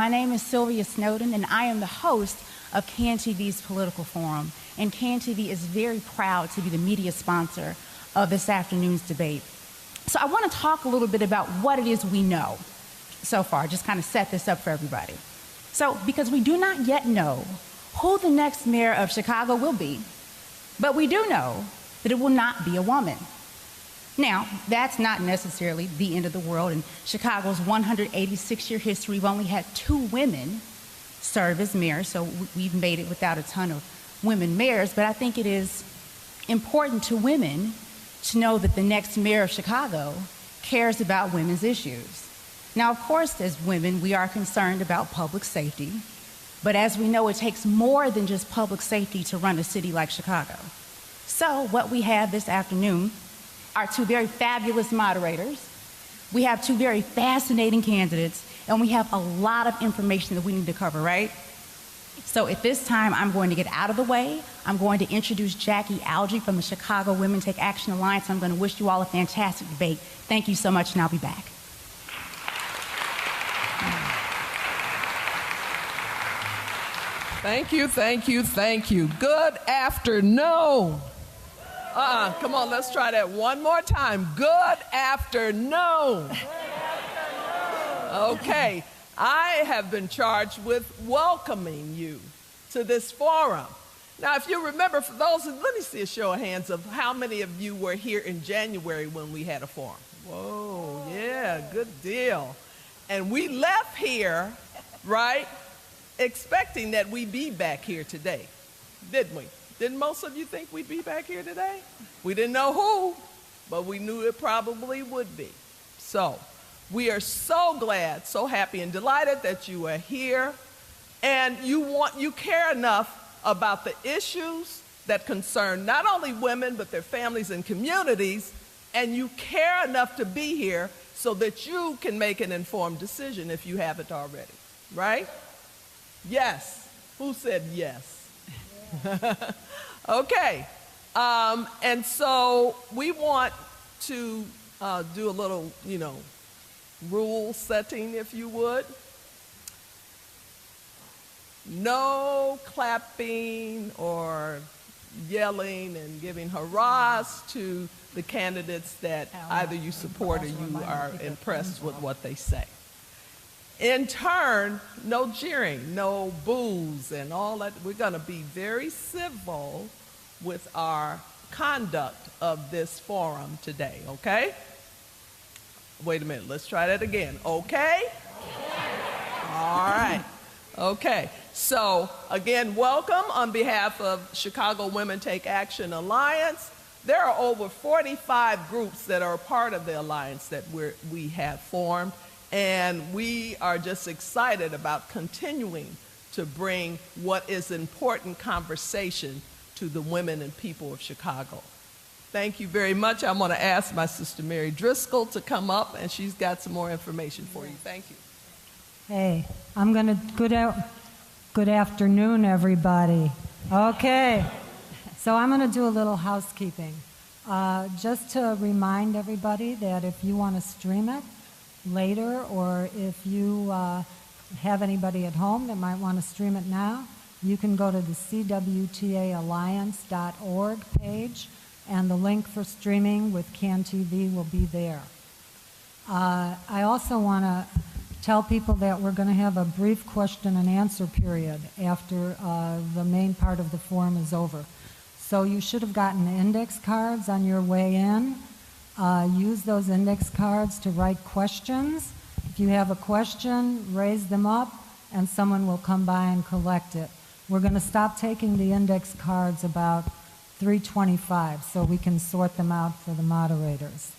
My name is Sylvia Snowden, and I am the host of CAN-TV's Political Forum. And CAN-TV is very proud to be the media sponsor of this afternoon's debate. So I want to talk a little bit about what it is we know so far, just kind of set this up for everybody. So, because we do not yet know who the next mayor of Chicago will be, but we do know that it will not be a woman. Now, that's not necessarily the end of the world. In Chicago's 186-year history, we've only had 2 women serve as mayors, so we've made it without a ton of women mayors, but I think it is important to women to know that the next mayor of Chicago cares about women's issues. Now, of course, as women, we are concerned about public safety, but as we know, it takes more than just public safety to run a city like Chicago. So what we have this afternoon are 2 very fabulous moderators. We have 2 very fascinating candidates, and we have a lot of information that we need to cover, right? So at this time, I'm going to get out of the way. I'm going to introduce Jackie Algie from the Chicago Women Take Action Alliance. I'm going to wish you all a fantastic debate. Thank you so much, and I'll be back. Thank you, thank you, thank you. Good afternoon. Come on, let's try that one more time. Good afternoon. Okay, I have been charged with welcoming you to this forum. Now, if you remember, for those, let me see a show of hands of how many of you were here in January when we had a forum. Whoa, yeah, good deal. And we left here, right, expecting that we'd be back here today, didn't we? Didn't most of you think we'd be back here today? We didn't know who, but we knew it probably would be. So we are so glad, so happy and delighted that you are here, and you care enough about the issues that concern not only women but their families and communities, and you care enough to be here so that you can make an informed decision if you haven't already, right? Yes. Who said yes? Okay, and so we want to do a little, rule setting, if you would. No clapping or yelling and giving hurrahs to the candidates that either you support or you are impressed with what they say. In turn, no jeering, no boos and all that. We're going to be very civil with our conduct of this forum today, okay? Wait a minute, let's try that again. Okay? All right. Okay. So, again, welcome on behalf of Chicago Women Take Action Alliance. There are over 45 groups that are a part of the alliance that we have formed. And we are just excited about continuing to bring what is important conversation to the women and people of Chicago. Thank you very much. I'm going to ask my sister Mary Driscoll to come up, and she's got some more information for you. Thank you. Hey, I'm going to, good afternoon, everybody. Okay, so I'm going to do a little housekeeping. Just to remind everybody that if you want to stream it later, or if you have anybody at home that might want to stream it now, you can go to the cwtaalliance.org page, and the link for streaming with CAN-TV will be there. I also want to tell people that we're going to have a brief question and answer period after the main part of the forum is over. So you should have gotten index cards on your way in. Use those index cards to write questions. If you have a question, raise them up, and someone will come by and collect it. We're going to stop taking the index cards about 3:25, so we can sort them out for the moderators.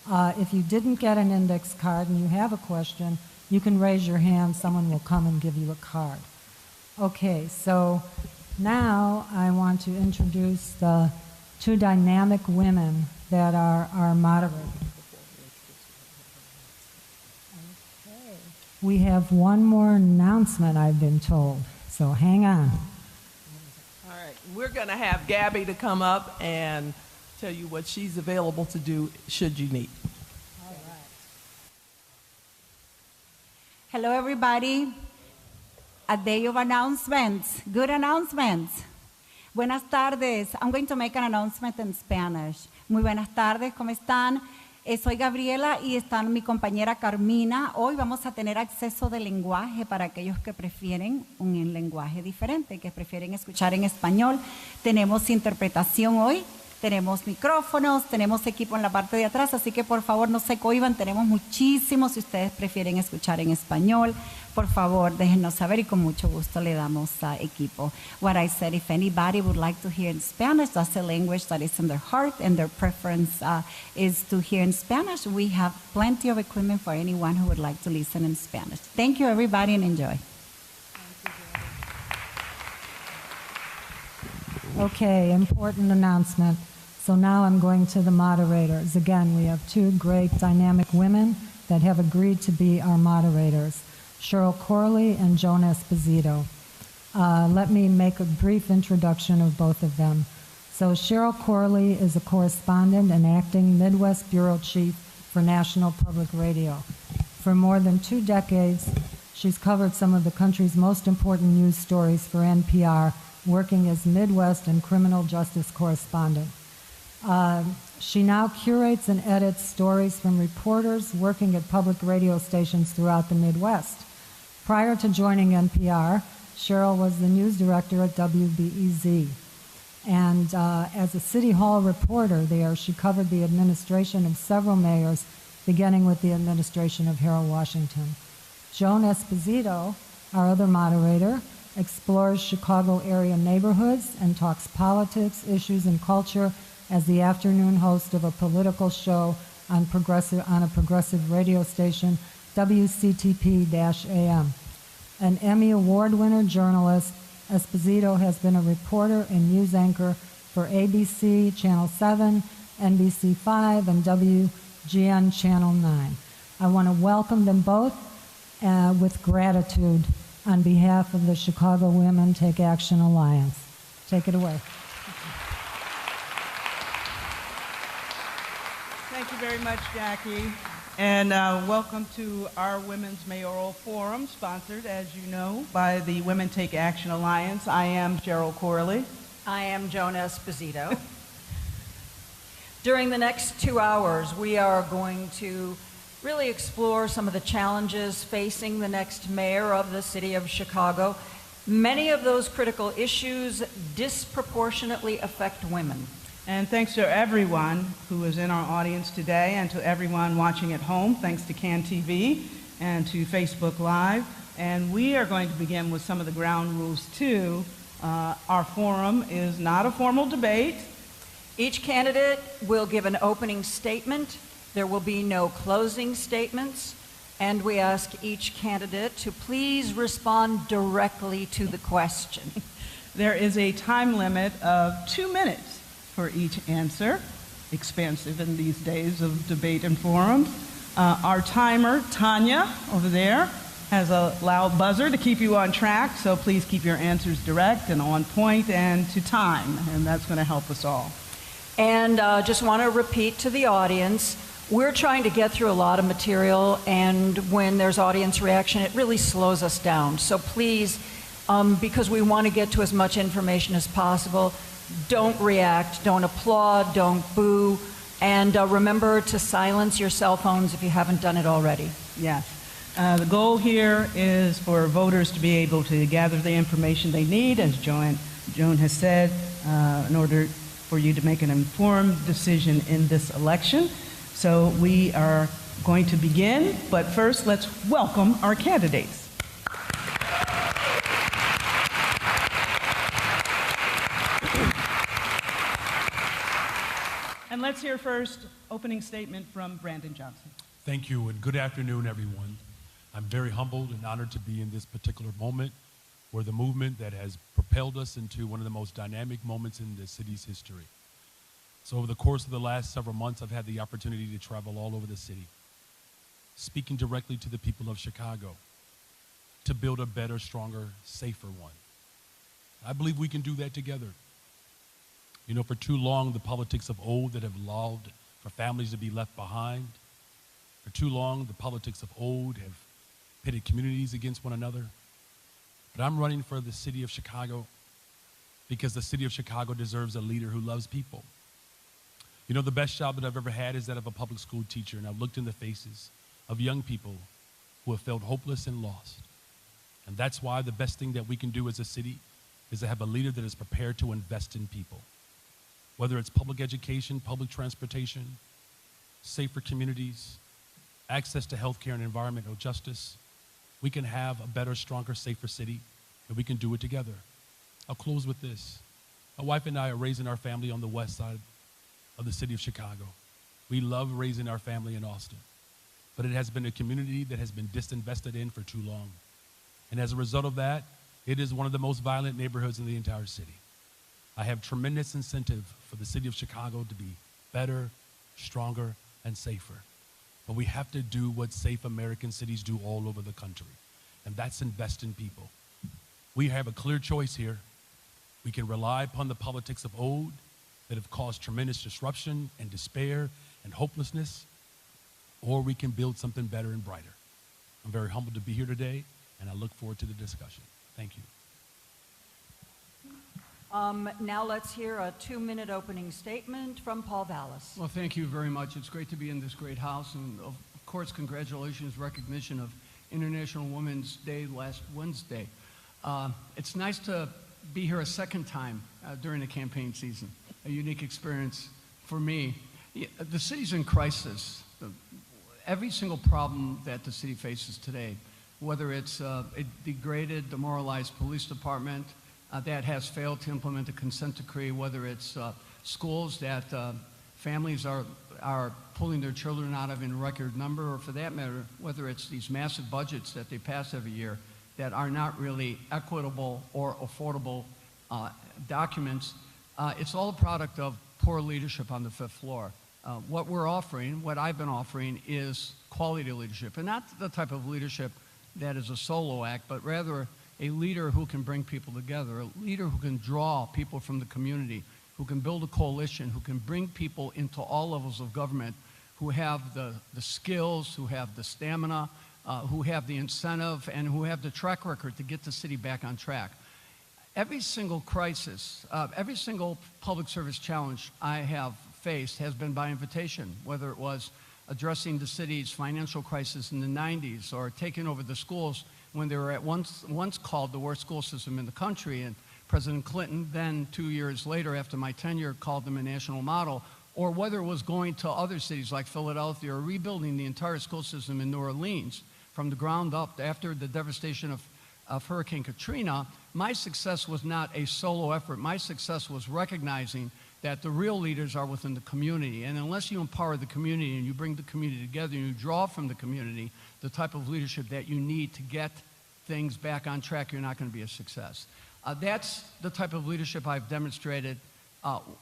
If you didn't get an index card and you have a question, you can raise your hand. Someone will come and give you a card. Okay, so now I want to introduce the 2 dynamic women that are our moderators. Okay. We have one more announcement, I've been told, so hang on. All right, we're going to have Gabby to come up and tell you what she's available to do should you need. Hello, everybody. a day of announcements, good announcements. Buenas tardes. I'm going to make an announcement in Spanish. Muy buenas tardes, ¿cómo están? Soy Gabriela y está mi compañera Carmina. Hoy vamos a tener acceso de lenguaje para aquellos que prefieren un lenguaje diferente, que prefieren escuchar en español. Tenemos interpretación hoy, tenemos micrófonos, tenemos equipo en la parte de atrás, así que por favor no se cohiban, tenemos muchísimos si ustedes prefieren escuchar en español. Por favor, déjenos saber y con mucho gusto le damos equipo. What I said, if anybody would like to hear in Spanish, that's the language that is in their heart and their preference is to hear in Spanish. We have plenty of equipment for anyone who would like to listen in Spanish. Thank you, everybody, and enjoy. Okay, important announcement. So now I'm going to the moderators. Again, we have two great dynamic women that have agreed to be our moderators, Cheryl Corley and Joan Esposito. Let me make a brief introduction of both of them. So Cheryl Corley is a correspondent and acting Midwest Bureau Chief for National Public Radio. For more than 2 decades, she's covered some of the country's most important news stories for NPR, working as Midwest and criminal justice correspondent. She now curates and edits stories from reporters working at public radio stations throughout the Midwest. Prior to joining NPR, Cheryl was the news director at WBEZ. And as a City Hall reporter there, she covered the administration of several mayors, beginning with the administration of Harold Washington. Joan Esposito, our other moderator, explores Chicago area neighborhoods and talks politics, issues, and culture as the afternoon host of a political show on a progressive radio station, WCTP-AM. An Emmy Award winner journalist, Esposito has been a reporter and news anchor for ABC, Channel 7, NBC 5, and WGN Channel 9. I want to welcome them both with gratitude on behalf of the Chicago Women Take Action Alliance. Take it away. Thank you very much, Jackie. And welcome to our Women's Mayoral Forum, sponsored, as you know, by the Women Take Action Alliance. I am Cheryl Corley. I am Joan Esposito. During the next 2 hours, we are going to really explore some of the challenges facing the next mayor of the city of Chicago. Many of those critical issues disproportionately affect women. And thanks to everyone who is in our audience today and to everyone watching at home, thanks to CAN TV and to Facebook Live. And we are going to begin with some of the ground rules too. Our forum is not a formal debate. Each candidate will give an opening statement. There will be no closing statements. And we ask each candidate to please respond directly to the question. There is a time limit of 2 minutes for each answer, expansive in these days of debate and forums. Our timer, Tanya, over there, has a loud buzzer to keep you on track, so please keep your answers direct and on point and to time, and that's going to help us all. And just want to repeat to the audience, we're trying to get through a lot of material, and when there's audience reaction, it really slows us down. So please, because we want to get to as much information as possible, don't react, don't applaud, don't boo, and remember to silence your cell phones if you haven't done it already. Yes. The goal here is for voters to be able to gather the information they need, as Joan has said, in order for you to make an informed decision in this election. So we are going to begin, but first let's welcome our candidates. And let's hear first opening statement from Brandon Johnson. Thank you, and good afternoon, everyone. I'm very humbled and honored to be in this particular moment where the movement that has propelled us into one of the most dynamic moments in the city's history. So over the course of the last several months, I've had the opportunity to travel all over the city, speaking directly to the people of Chicago to build a better, stronger, safer one. I believe we can do that together. You know, for too long, the politics of old that have allowed for families to be left behind. For too long, the politics of old have pitted communities against one another. but I'm running for the city of Chicago because the city of Chicago deserves a leader who loves people. You know, the best job that I've ever had is that of a public school teacher, and I've looked in the faces of young people who have felt hopeless and lost. And that's why the best thing that we can do as a city is to have a leader that is prepared to invest in people. Whether it's public education, public transportation, safer communities, access to healthcare and environmental justice, we can have a better, stronger, safer city, and we can do it together. I'll close with this. My wife and I are raising our family on the west side of the city of Chicago. We love raising our family in Austin, but it has been a community that has been disinvested in for too long. And as a result of that, it is one of the most violent neighborhoods in the entire city. I have tremendous incentive for the city of Chicago to be better, stronger, and safer. But we have to do what safe American cities do all over the country, and that's invest in people. We have a clear choice here. We can rely upon the politics of old that have caused tremendous disruption and despair and hopelessness, or we can build something better and brighter. I'm very humbled to be here today, and I look forward to the discussion. Thank you. Now let's hear a 2-minute opening statement from Paul Vallis. Well, thank you very much. It's great to be in this great house, and of course, congratulations, recognition of International Women's Day last Wednesday. It's nice to be here a second time during the campaign season, a unique experience for me. The city's in crisis. Every single problem that the city faces today, whether it's a degraded, demoralized police department that has failed to implement a consent decree, whether it's schools that families are pulling their children out of in record number, or for that matter, whether it's these massive budgets that they pass every year that are not really equitable or affordable documents, it's all a product of poor leadership on the fifth floor. What we're offering, what I've been offering, is quality leadership, and not the type of leadership that is a solo act, but rather a leader who can bring people together, a leader who can draw people from the community, who can build a coalition, who can bring people into all levels of government, who have the skills, who have the stamina, who have the incentive, and who have the track record to get the city back on track. Every single crisis, every single public service challenge I have faced has been by invitation, whether it was addressing the city's financial crisis in the 90s or taking over the schools when they were at once called the worst school system in the country, and President Clinton then 2 years later after my tenure called them a national model, or whether it was going to other cities like Philadelphia or rebuilding the entire school system in New Orleans from the ground up after the devastation of Hurricane Katrina. My success was not a solo effort. My success was recognizing that the real leaders are within the community. And unless you empower the community and you bring the community together and you draw from the community the type of leadership that you need to get things back on track, you're not going to be a success. That's the type of leadership I've demonstrated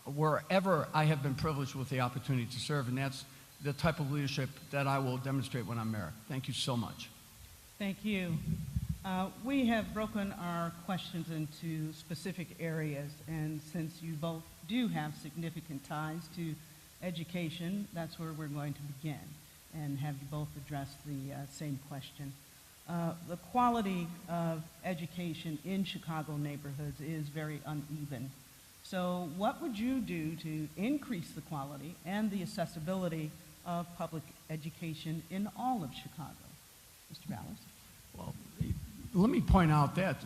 wherever I have been privileged with the opportunity to serve, and that's the type of leadership that I will demonstrate when I'm mayor. Thank you so much. Thank you. We have broken our questions into specific areas, and since you both do have significant ties to education, that's where we're going to begin and have you both address the same question. The quality of education in Chicago neighborhoods is very uneven. So what would you do to increase the quality and the accessibility of public education in all of Chicago? Mr. Vallis? Well, let me point out that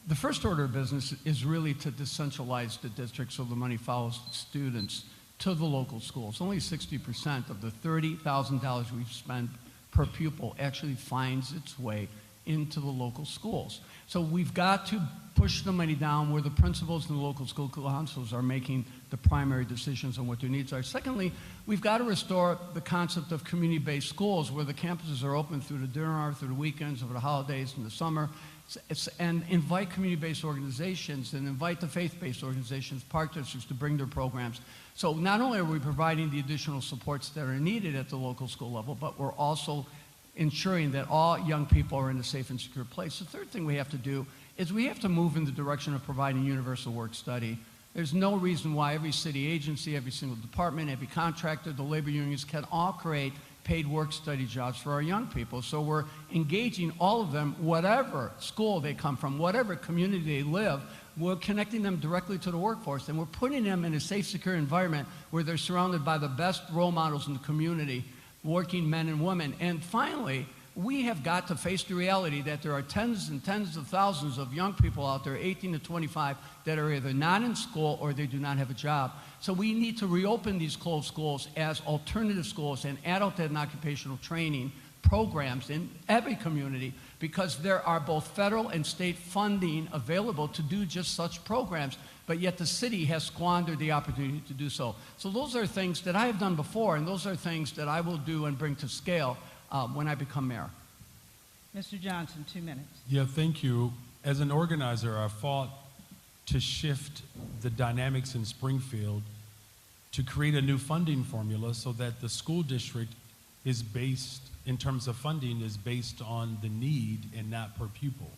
the first order of business is really to decentralize the district so the money follows the students to the local schools. Only 60% of the $30,000 we've spent per pupil actually finds its way into the local schools. So we've got to push the money down where the principals and the local school councils are making the primary decisions on what their needs are. Secondly, we've got to restore the concept of community-based schools where the campuses are open through the dinner hour, through the weekends, over the holidays, in the summer, and invite community-based organizations and invite the faith-based organizations, park districts to bring their programs. So not only are we providing the additional supports that are needed at the local school level, but we're also ensuring that all young people are in a safe and secure place. The third thing we have to do is we have to move in the direction of providing universal work study. There's no reason why every city agency, every single department, every contractor, the labor unions can all create paid work-study jobs for our young people. So we're engaging all of them, whatever school they come from, whatever community they live. We're connecting them directly to the workforce, and we're putting them in a safe, secure environment where they're surrounded by the best role models in the community, working men and women. And finally, we have got to face the reality that there are tens and tens of thousands of young people out there, 18 to 25, that are either not in school or they do not have a job. So we need to reopen these closed schools as alternative schools and adult and occupational training programs in every community, because there are both federal and state funding available to do just such programs, but yet the city has squandered the opportunity to do so. So those are things that I have done before, and those are things that I will do and bring to scale when I become mayor. Mr. Johnson, 2 minutes. Yeah, thank you. As an organizer, I fought to shift the dynamics in Springfield to create a new funding formula so that the school district is based, in terms of funding, is based on the need and not per pupil.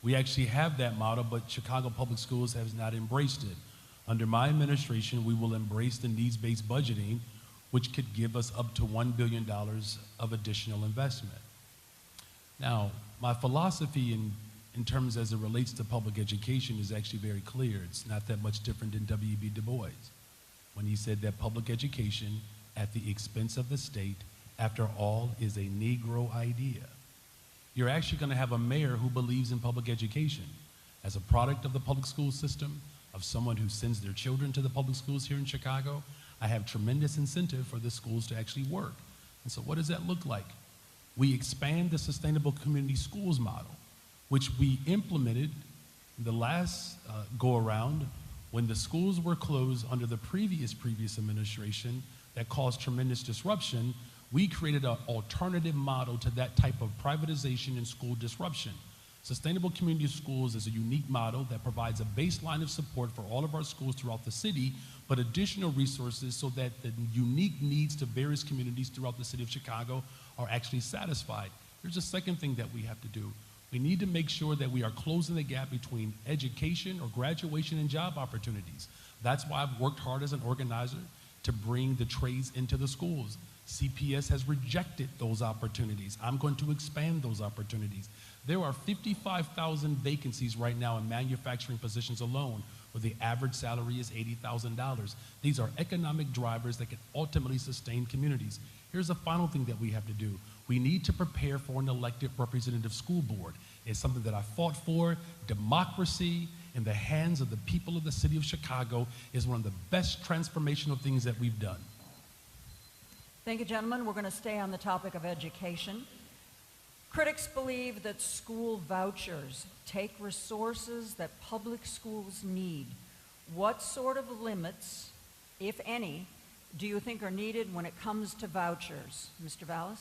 We actually have that model, but Chicago Public Schools has not embraced it. Under my administration, we will embrace the needs-based budgeting, which could give us up to $1 billion of additional investment. Now, my philosophy in terms as it relates to public education is actually very clear. It's not that much different than W.B. Du Bois, when he said that public education at the expense of the state, after all, is a Negro idea. You're actually going to have a mayor who believes in public education. As a product of the public school system, of someone who sends their children to the public schools here in Chicago, I have tremendous incentive for the schools to actually work. And so what does that look like? We expand the sustainable community schools model, which we implemented the last go-around when the schools were closed under the previous administration that caused tremendous disruption. We created an alternative model to that type of privatization and school disruption. Sustainable Community Schools is a unique model that provides a baseline of support for all of our schools throughout the city, but additional resources so that the unique needs to various communities throughout the city of Chicago are actually satisfied. Here's the second thing that we have to do. We need to make sure that we are closing the gap between education or graduation and job opportunities. That's why I've worked hard as an organizer to bring the trades into the schools. CPS has rejected those opportunities. I'm going to expand those opportunities. There are 55,000 vacancies right now in manufacturing positions alone, where the average salary is $80,000. These are economic drivers that can ultimately sustain communities. Here's the final thing that we have to do. We need to prepare for an elected representative school board. It's something that I fought for. Democracy in the hands of the people of the city of Chicago is one of the best transformational things that we've done. Thank you, gentlemen. We're going to stay on the topic of education. Critics believe that school vouchers take resources that public schools need. What sort of limits, if any, do you think are needed when it comes to vouchers? Mr. Vallis?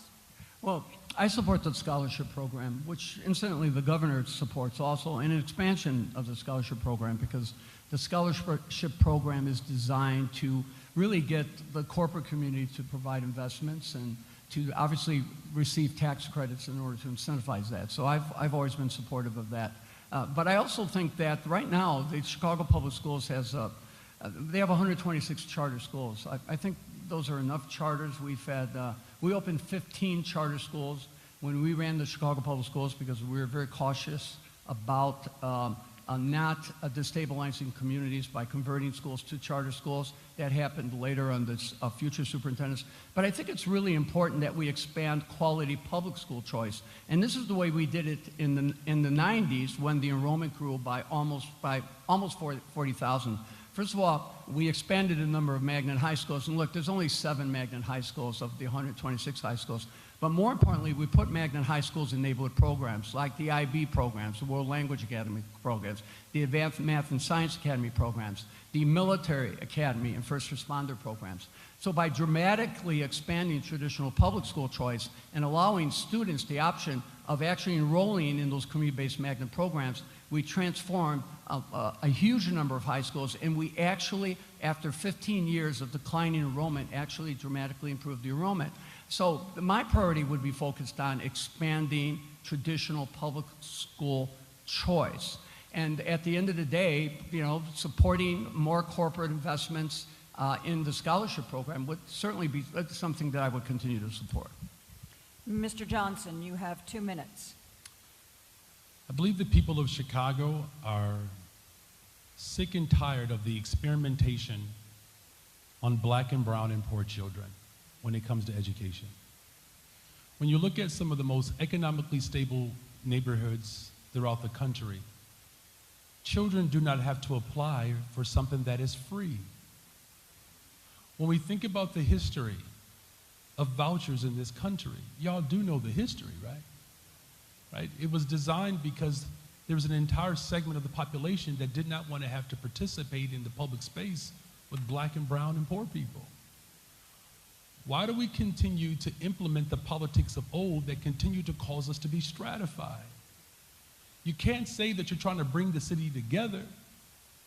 Well, I support the scholarship program, which incidentally the governor supports also, and an expansion of the scholarship program, because the scholarship program is designed to really get the corporate community to provide investments and to obviously receive tax credits in order to incentivize that. So I've always been supportive of that. But I also think that right now the Chicago Public Schools has they have 126 charter schools. I think those are enough charters. We opened 15 charter schools when we ran the Chicago Public Schools because we were very cautious about not destabilizing communities by converting schools to charter schools. That happened later on this future superintendents. But I think it's really important that we expand quality public school choice. And this is the way we did it in the 90s when the enrollment grew by almost 40,000. First of all, we expanded the number of magnet high schools. And look, there's only 7 magnet high schools of the 126 high schools. But more importantly, we put magnet high schools in neighborhood programs like the IB programs, the World Language Academy programs, the Advanced Math and Science Academy programs, the Military Academy and First Responder programs. So by dramatically expanding traditional public school choice and allowing students the option of actually enrolling in those community-based magnet programs, we transformed a huge number of high schools, and we actually, after 15 years of declining enrollment, actually dramatically improved the enrollment. So my priority would be focused on expanding traditional public school choice. And at the end of the day, you know, supporting more corporate investments in the scholarship program would certainly be something that I would continue to support. Mr. Johnson, you have 2 minutes. I believe the people of Chicago are sick and tired of the experimentation on black and brown and poor children when it comes to education. When you look at some of the most economically stable neighborhoods throughout the country, children do not have to apply for something that is free. When we think about the history of vouchers in this country, y'all do know the history, right? Right? It was designed because there was an entire segment of the population that did not want to have to participate in the public space with black and brown and poor people. Why do we continue to implement the politics of old that continue to cause us to be stratified? You can't say that you're trying to bring the city together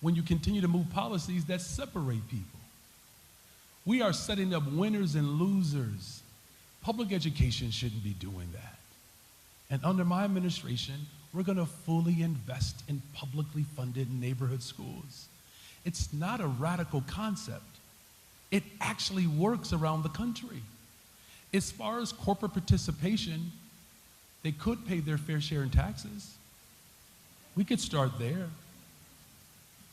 when you continue to move policies that separate people. We are setting up winners and losers. Public education shouldn't be doing that. And under my administration, we're going to fully invest in publicly funded neighborhood schools. It's not a radical concept. It actually works around the country. As far as corporate participation, they could pay their fair share in taxes. We could start there,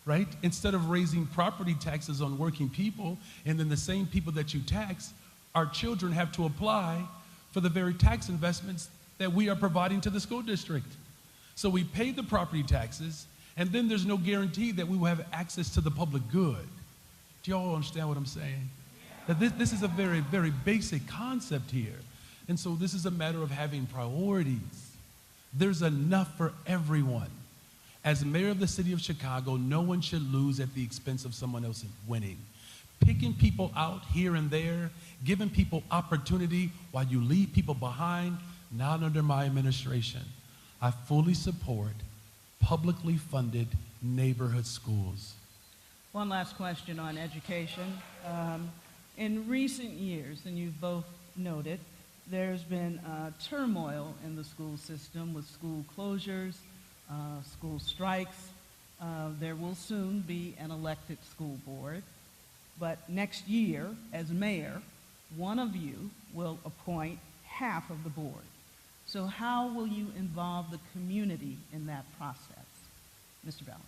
right? Instead of raising property taxes on working people, and then the same people that you tax, our children have to apply for the very tax investments that we are providing to the school district. So we pay the property taxes, and then there's no guarantee that we will have access to the public good. Do y'all understand what I'm saying? That this is a very, very basic concept here. And so this is a matter of having priorities. There's enough for everyone. As mayor of the city of Chicago, no one should lose at the expense of someone else winning. Picking people out here and there, giving people opportunity while you leave people behind, not under my administration. I fully support publicly funded neighborhood schools. One last question on education. In recent years, and you've both noted, there's been turmoil in the school system with school closures, school strikes. There will soon be an elected school board. But next year, as mayor, one of you will appoint half of the board. So how will you involve the community in that process? Mr. Balance.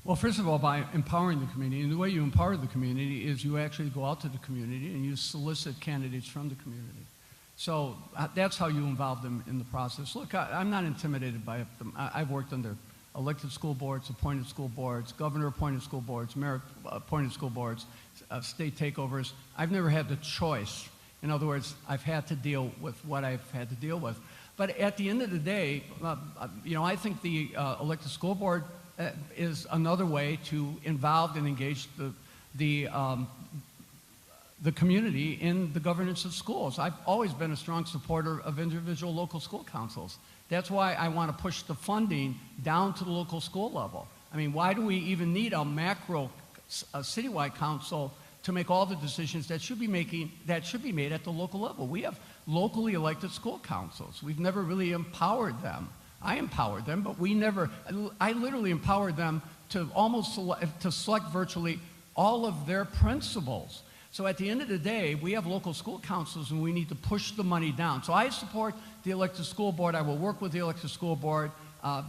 Well, first of all, by empowering the community, and the way you empower the community is you actually go out to the community and you solicit candidates from the community. So that's how you involve them in the process. Look, I'm not intimidated by them. I've worked under elected school boards, appointed school boards, governor-appointed school boards, mayor-appointed school boards, state takeovers. I've never had the choice. In other words, I've had to deal with what I've had to deal with. But at the end of the day, I think the elected school board is another way to involve and engage the community in the governance of schools. I've always been a strong supporter of individual local school councils. That's why I want to push the funding down to the local school level. I mean, why do we even need a macro citywide council to make all the decisions that should be made at the local level? We have locally elected school councils. We've never really empowered them. I empowered them, but I literally empowered them to to select virtually all of their principals. So at the end of the day, we have local school councils and we need to push the money down. So I support the elected school board. I will work with the elected school board.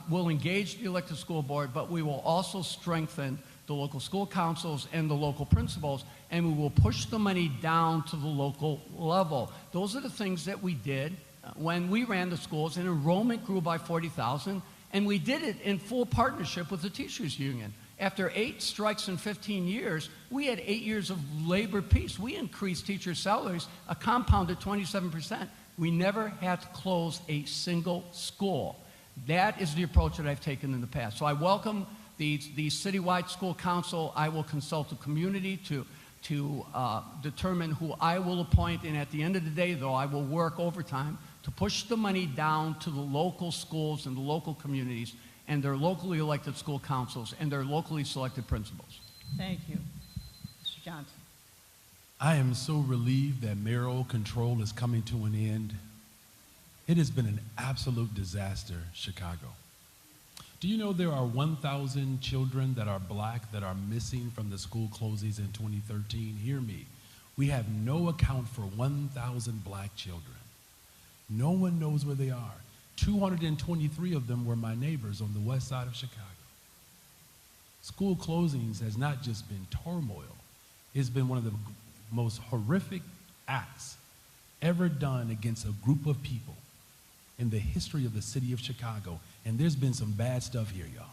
We'll engage the elected school board, but we will also strengthen the local school councils and the local principals, and we will push the money down to the local level. Those are the things that we did when we ran the schools, and enrollment grew by 40,000, and we did it in full partnership with the teachers union. After 8 strikes in 15 years, we had 8 years of labor peace. We increased teachers' salaries, a compounded 27%. We never had to close a single school. That is the approach that I've taken in the past. So I welcome the citywide school council. I will consult the community to determine who I will appoint, and at the end of the day, though, I will work overtime to push the money down to the local schools and the local communities and their locally elected school councils and their locally selected principals. Thank you. Mr. Johnson. I am so relieved that mayoral control is coming to an end. It has been an absolute disaster, Chicago. Do you know there are 1,000 children that are black that are missing from the school closings in 2013? Hear me. We have no account for 1,000 black children. No one knows where they are. 223 of them were my neighbors on the west side of Chicago. School closings has not just been turmoil. It's been one of the most horrific acts ever done against a group of people in the history of the city of Chicago. And there's been some bad stuff here, y'all.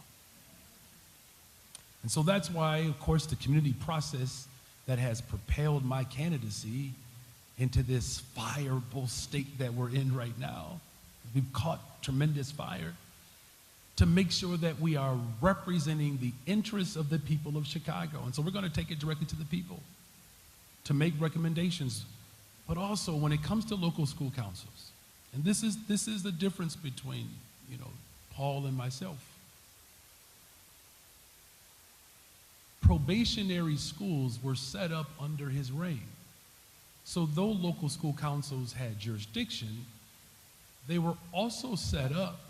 And so that's why, of course, the community process that has propelled my candidacy into this fireable state that we're in right now. We've caught tremendous fire to make sure that we are representing the interests of the people of Chicago. And so we're going to take it directly to the people to make recommendations. But also when it comes to local school councils, and this is the difference between, Paul and myself. Probationary schools were set up under his reign. So though local school councils had jurisdiction, they were also set up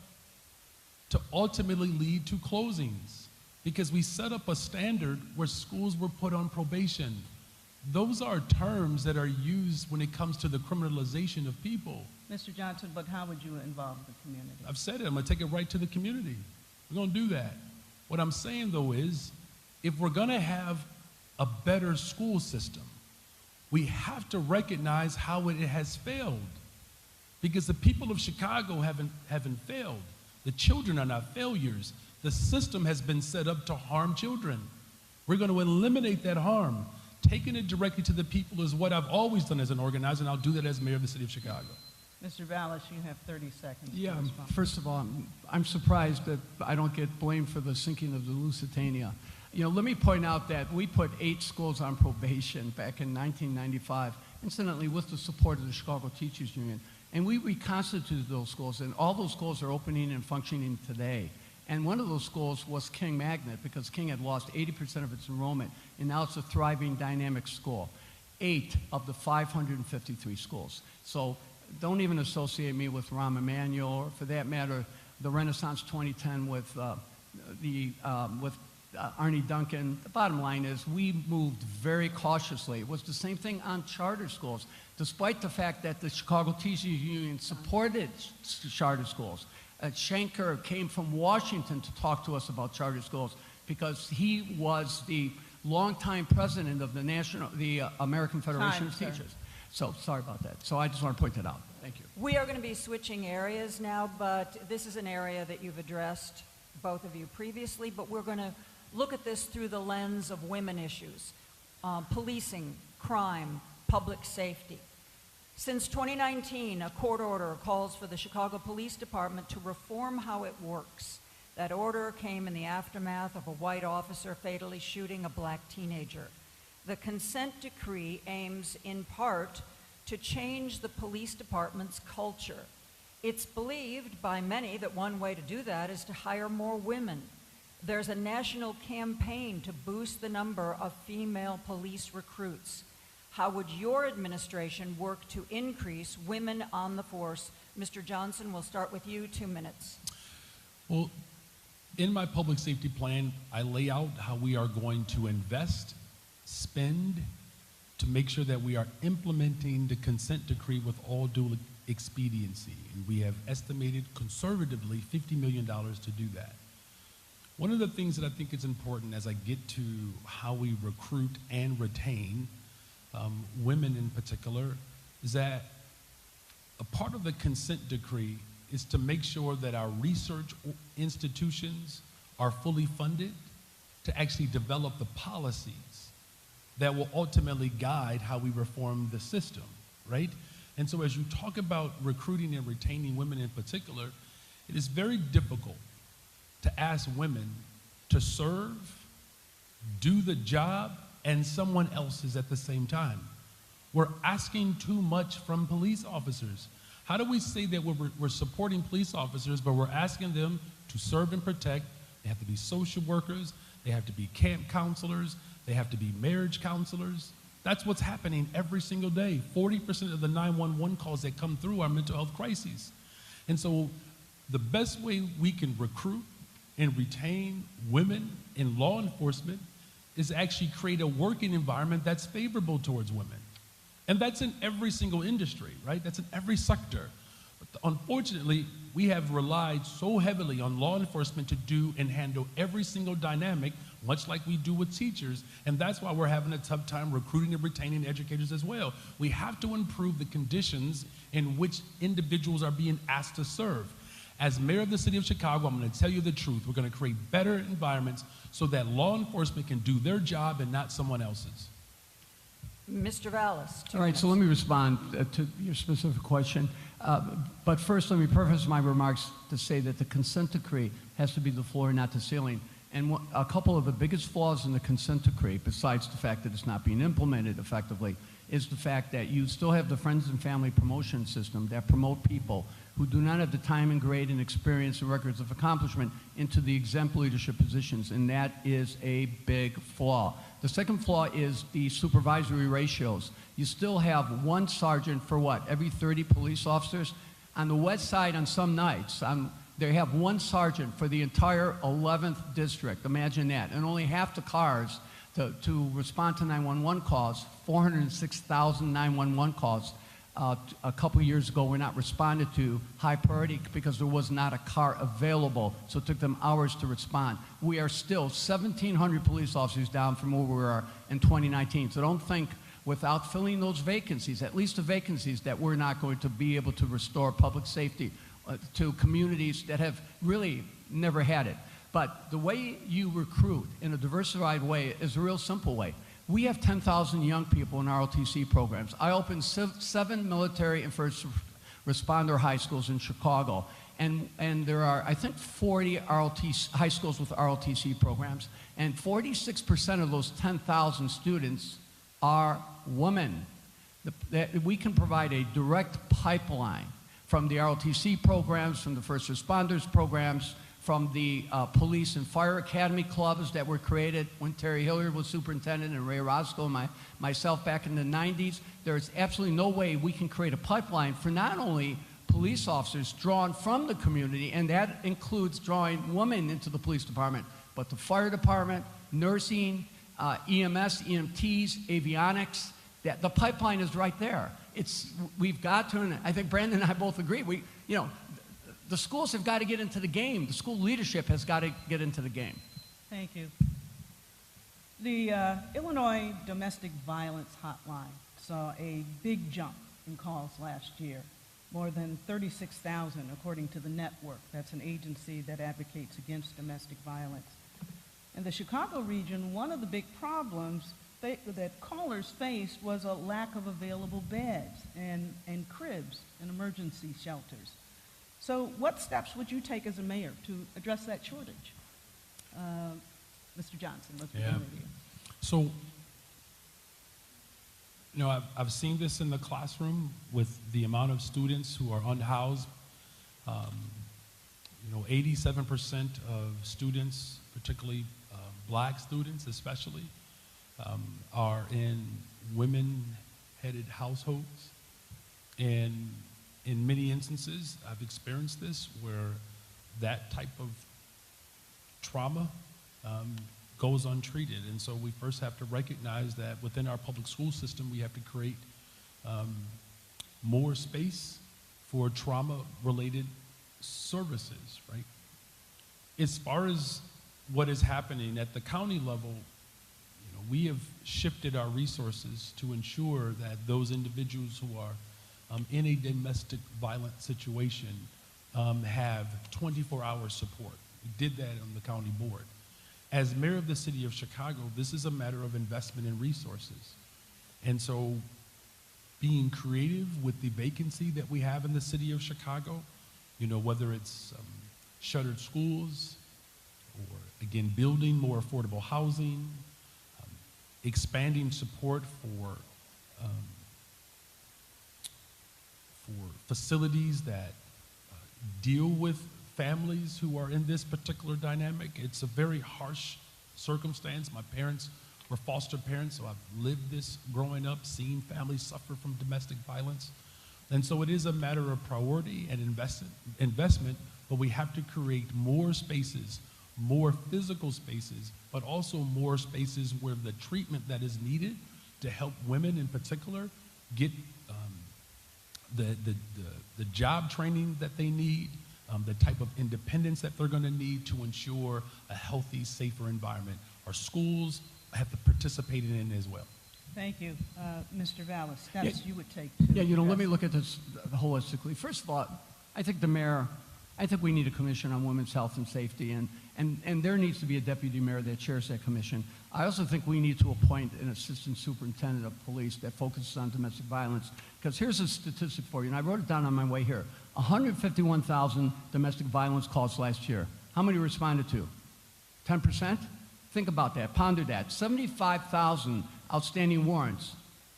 to ultimately lead to closings because we set up a standard where schools were put on probation. Those are terms that are used when it comes to the criminalization of people. Mr. Johnson, but how would you involve the community? I've said it, I'm gonna take it right to the community. We're gonna do that. What I'm saying though is, if we're gonna have a better school system, we have to recognize how it has failed. Because the people of Chicago haven't failed. The children are not failures. The system has been set up to harm children. We're gonna eliminate that harm. Taking it directly to the people is what I've always done as an organizer, and I'll do that as mayor of the city of Chicago. Mr. Vallis, you have 30 seconds. Yeah, first of all, I'm surprised that I don't get blamed for the sinking of the Lusitania. Let me point out that we put 8 schools on probation back in 1995, incidentally with the support of the Chicago Teachers Union. And we reconstituted those schools, and all those schools are opening and functioning today. And one of those schools was King Magnet, because King had lost 80% of its enrollment, and now it's a thriving, dynamic school. 8 of the 553 schools. So don't even associate me with Rahm Emanuel, or for that matter, the Renaissance 2010 with Arnie Duncan. The bottom line is we moved very cautiously. It was the same thing on charter schools, despite the fact that the Chicago Teachers Union supported charter schools. Schenker came from Washington to talk to us about charter schools because he was the longtime president of the American Federation of Teachers. So sorry about that. So I just want to point that out. Thank you. We are going to be switching areas now, but this is an area that you've addressed, both of you, previously, but we're going to look at this through the lens of women issues, policing, crime, public safety. Since 2019, a court order calls for the Chicago Police Department to reform how it works. That order came in the aftermath of a white officer fatally shooting a black teenager. The consent decree aims in part to change the police department's culture. It's believed by many that one way to do that is to hire more women. There's a national campaign to boost the number of female police recruits. How would your administration work to increase women on the force? Mr. Johnson, we'll start with you, 2 minutes. Well, in my public safety plan, I lay out how we are going to invest, spend, to make sure that we are implementing the consent decree with all due expediency. And we have estimated conservatively $50 million to do that. One of the things that I think is important as I get to how we recruit and retain women in particular is that a part of the consent decree is to make sure that our research institutions are fully funded to actually develop the policies that will ultimately guide how we reform the system, right? And so as you talk about recruiting and retaining women in particular, it is very difficult to ask women to serve, do the job, and someone else's at the same time. We're asking too much from police officers. How do we say that we're supporting police officers, but we're asking them to serve and protect? They have to be social workers, they have to be camp counselors, they have to be marriage counselors. That's what's happening every single day. 40% of the 911 calls that come through are mental health crises. And so the best way we can recruit and retain women in law enforcement is actually create a working environment that's favorable towards women. And that's in every single industry, right? That's in every sector. But unfortunately, we have relied so heavily on law enforcement to do and handle every single dynamic, much like we do with teachers, and that's why we're having a tough time recruiting and retaining educators as well. We have to improve the conditions in which individuals are being asked to serve. As mayor of the city of Chicago, I'm going to tell you the truth. We're going to create better environments so that law enforcement can do their job and not someone else's. Mr. Vallis. All right, so let me respond to your specific question. But first, let me preface my remarks to say that the consent decree has to be the floor, not the ceiling. And a couple of the biggest flaws in the consent decree, besides the fact that it's not being implemented effectively, is the fact that you still have the friends and family promotion system that promote people who do not have the time and grade and experience and records of accomplishment into the exempt leadership positions, and that is a big flaw. The second flaw is the supervisory ratios. You still have one sergeant for what, every 30 police officers? On the west side, on some nights, they have one sergeant for the entire 11th district. Imagine that. And only half the cars to respond to 911 calls, 406,000 911 calls, a couple years ago were not responded to high priority because there was not a car available, so it took them hours to respond. We are still 1,700 police officers down from where we were in 2019, so don't think without filling those vacancies, at least the vacancies, that we're not going to be able to restore public safety to communities that have really never had it. But the way you recruit in a diversified way is a real simple way. We have 10,000 young people in ROTC programs. I opened 7 military and first responder high schools in Chicago. And there are, I think, 40 high schools with ROTC programs. And 46% of those 10,000 students are women. We can provide a direct pipeline from the ROTC programs, from the first responders programs, from the police and fire academy clubs that were created when Terry Hilliard was superintendent and Ray Roscoe and myself back in the 90s. There's absolutely no way we can create a pipeline for not only police officers drawn from the community, and that includes drawing women into the police department, but the fire department, nursing, EMS, EMTs, avionics. That the pipeline is right there. We've got to, and I think Brandon and I both agree, the schools have got to get into the game. The school leadership has got to get into the game. Thank you. The Illinois Domestic Violence Hotline saw a big jump in calls last year, more than 36,000 according to the network. That's an agency that advocates against domestic violence. In the Chicago region, one of the big problems that callers faced was a lack of available beds and cribs and emergency shelters. So what steps would you take as a mayor to address that shortage? Mr. Johnson, let's begin with you. So, I've seen this in the classroom with the amount of students who are unhoused. 87% of students, particularly black students especially, are in women-headed households. And in many instances, I've experienced this where that type of trauma goes untreated. And so we first have to recognize that within our public school system, we have to create more space for trauma-related services, right? As far as what is happening at the county level, we have shifted our resources to ensure that those individuals who are in a domestic violence situation have 24-hour support. We did that on the county board. As mayor of the city of Chicago, this is a matter of investment in resources. And so being creative with the vacancy that we have in the city of Chicago, whether it's shuttered schools or, again, building more affordable housing, expanding support for facilities that deal with families who are in this particular dynamic. It's a very harsh circumstance. My parents were foster parents, so I've lived this growing up, seeing families suffer from domestic violence. And so it is a matter of priority and investment, but we have to create more spaces more physical spaces, but also more spaces where the treatment that is needed to help women in particular get the job training that they need, the type of independence that they're going to need to ensure a healthy, safer environment. Our schools have to participate in it as well. Thank you. Mr. Vallis, steps you would take to Yeah, you know, let address- me look at this holistically. First of all, I think the mayor, I think we need a commission on women's health and safety, and there needs to be a deputy mayor that chairs that commission. I also think we need to appoint an assistant superintendent of police that focuses on domestic violence, because here's a statistic for you, and I wrote it down on my way here. 151,000 domestic violence calls last year. How many responded to? 10%? Think about that, ponder that. 75,000 outstanding warrants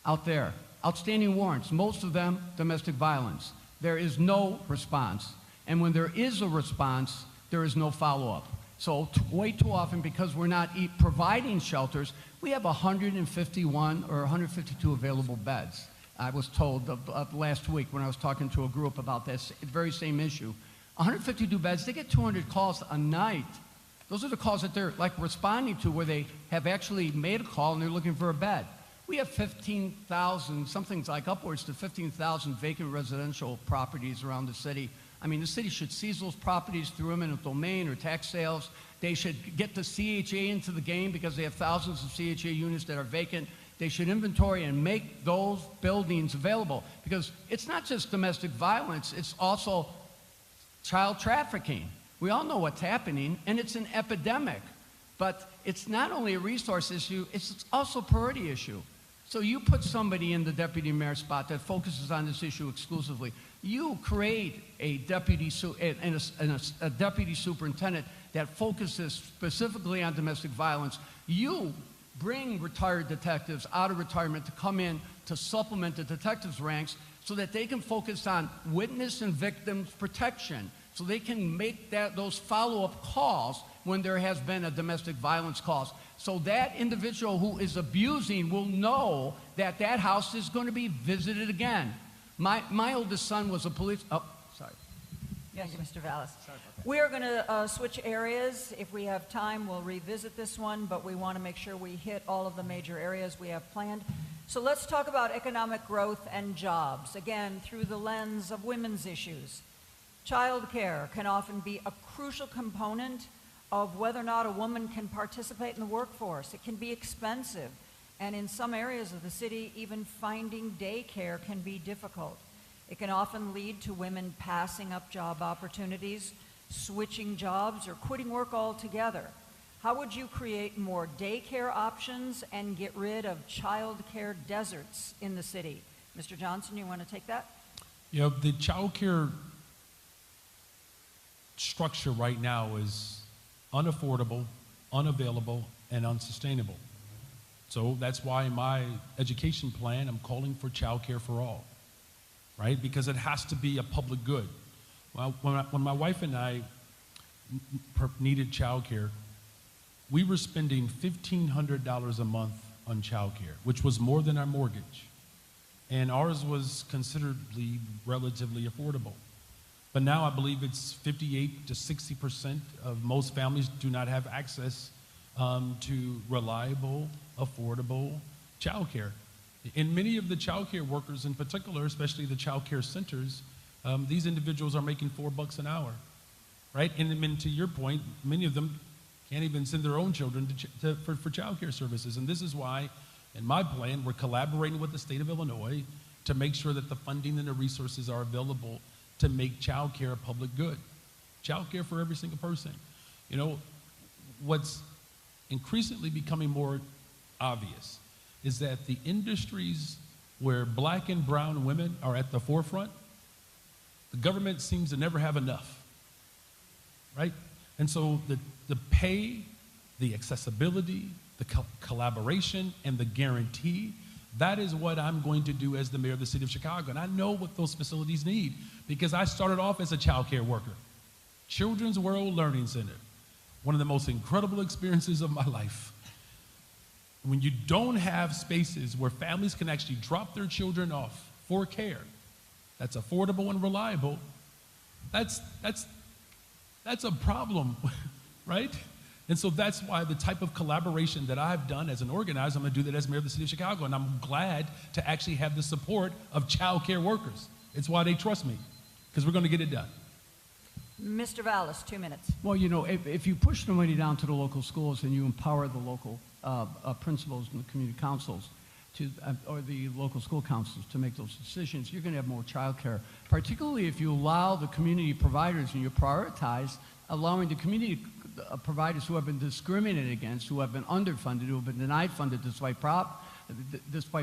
out there. Outstanding warrants, most of them domestic violence. There is no response. And when there is a response, there is no follow-up. So way too often, because we're not providing shelters, we have 151 or 152 available beds. I was told last week when I was talking to a group about this very same issue. 152 beds, they get 200 calls a night. Those are the calls that they're like responding to, where they have actually made a call and they're looking for a bed. We have 15,000, something's like upwards to 15,000 vacant residential properties around the city. I mean, the city should seize those properties through eminent domain or tax sales. They should get the CHA into the game because they have thousands of CHA units that are vacant. They should inventory and make those buildings available, because it's not just domestic violence, it's also child trafficking. We all know what's happening, and it's an epidemic. But it's not only a resource issue, it's also a priority issue. So you put somebody in the deputy mayor spot that focuses on this issue exclusively. You create a deputy superintendent that focuses specifically on domestic violence. You bring retired detectives out of retirement to come in to supplement the detectives' ranks so that they can focus on witness and victim protection, so they can make those follow-up calls when there has been a domestic violence cause. So that individual who is abusing will know that that house is going to be visited again. My oldest son was a police... Oh, sorry. Thank you, Mr. Vallis. We are going to switch areas. If we have time, we'll revisit this one, but we want to make sure we hit all of the major areas we have planned. So let's talk about economic growth and jobs, again, through the lens of women's issues. Child care can often be a crucial component of whether or not a woman can participate in the workforce. It can be expensive, and in some areas of the city, even finding daycare can be difficult. It can often lead to women passing up job opportunities, switching jobs, or quitting work altogether. How would you create more daycare options and get rid of child care deserts in the city? Mr. Johnson, you want to take that? You know, the child care structure right now is unaffordable, unavailable, and unsustainable. So that's why in my education plan, I'm calling for child care for all, right? Because it has to be a public good. Well, when my wife and I needed child care, we were spending $1,500 a month on child care, which was more than our mortgage. And ours was considerably relatively affordable. But now I believe it's 58 to 60% of most families do not have access to reliable, affordable child care. And many of the child care workers in particular, especially the child care centers, these individuals are making $4 an hour, right? And to your point, many of them can't even send their own children for child care services. And this is why, in my plan, we're collaborating with the state of Illinois to make sure that the funding and the resources are available to make child care a public good. Child care for every single person. You know, what's increasingly becoming more obvious is that the industries where black and brown women are at the forefront, the government seems to never have enough, right? And so the pay, the accessibility, the collaboration, and the guarantee, that is what I'm going to do as the mayor of the city of Chicago. And I know what those facilities need because I started off as a child care worker. Children's World Learning Center, one of the most incredible experiences of my life. When you don't have spaces where families can actually drop their children off for care that's affordable and reliable, that's a problem right? And so that's why the type of collaboration that I've done as an organizer, I'm gonna do that as mayor of the city of Chicago, and I'm glad to actually have the support of child care workers. It's why they trust me, because we're gonna get it done. Mr. Vallis, 2 minutes. Well, you know, if you push the money down to the local schools and you empower the local principals and the community councils to, or the local school councils to make those decisions, you're going to have more child care, particularly if you allow the community providers and you prioritize allowing the community providers who have been discriminated against, who have been underfunded, who have been denied funded despite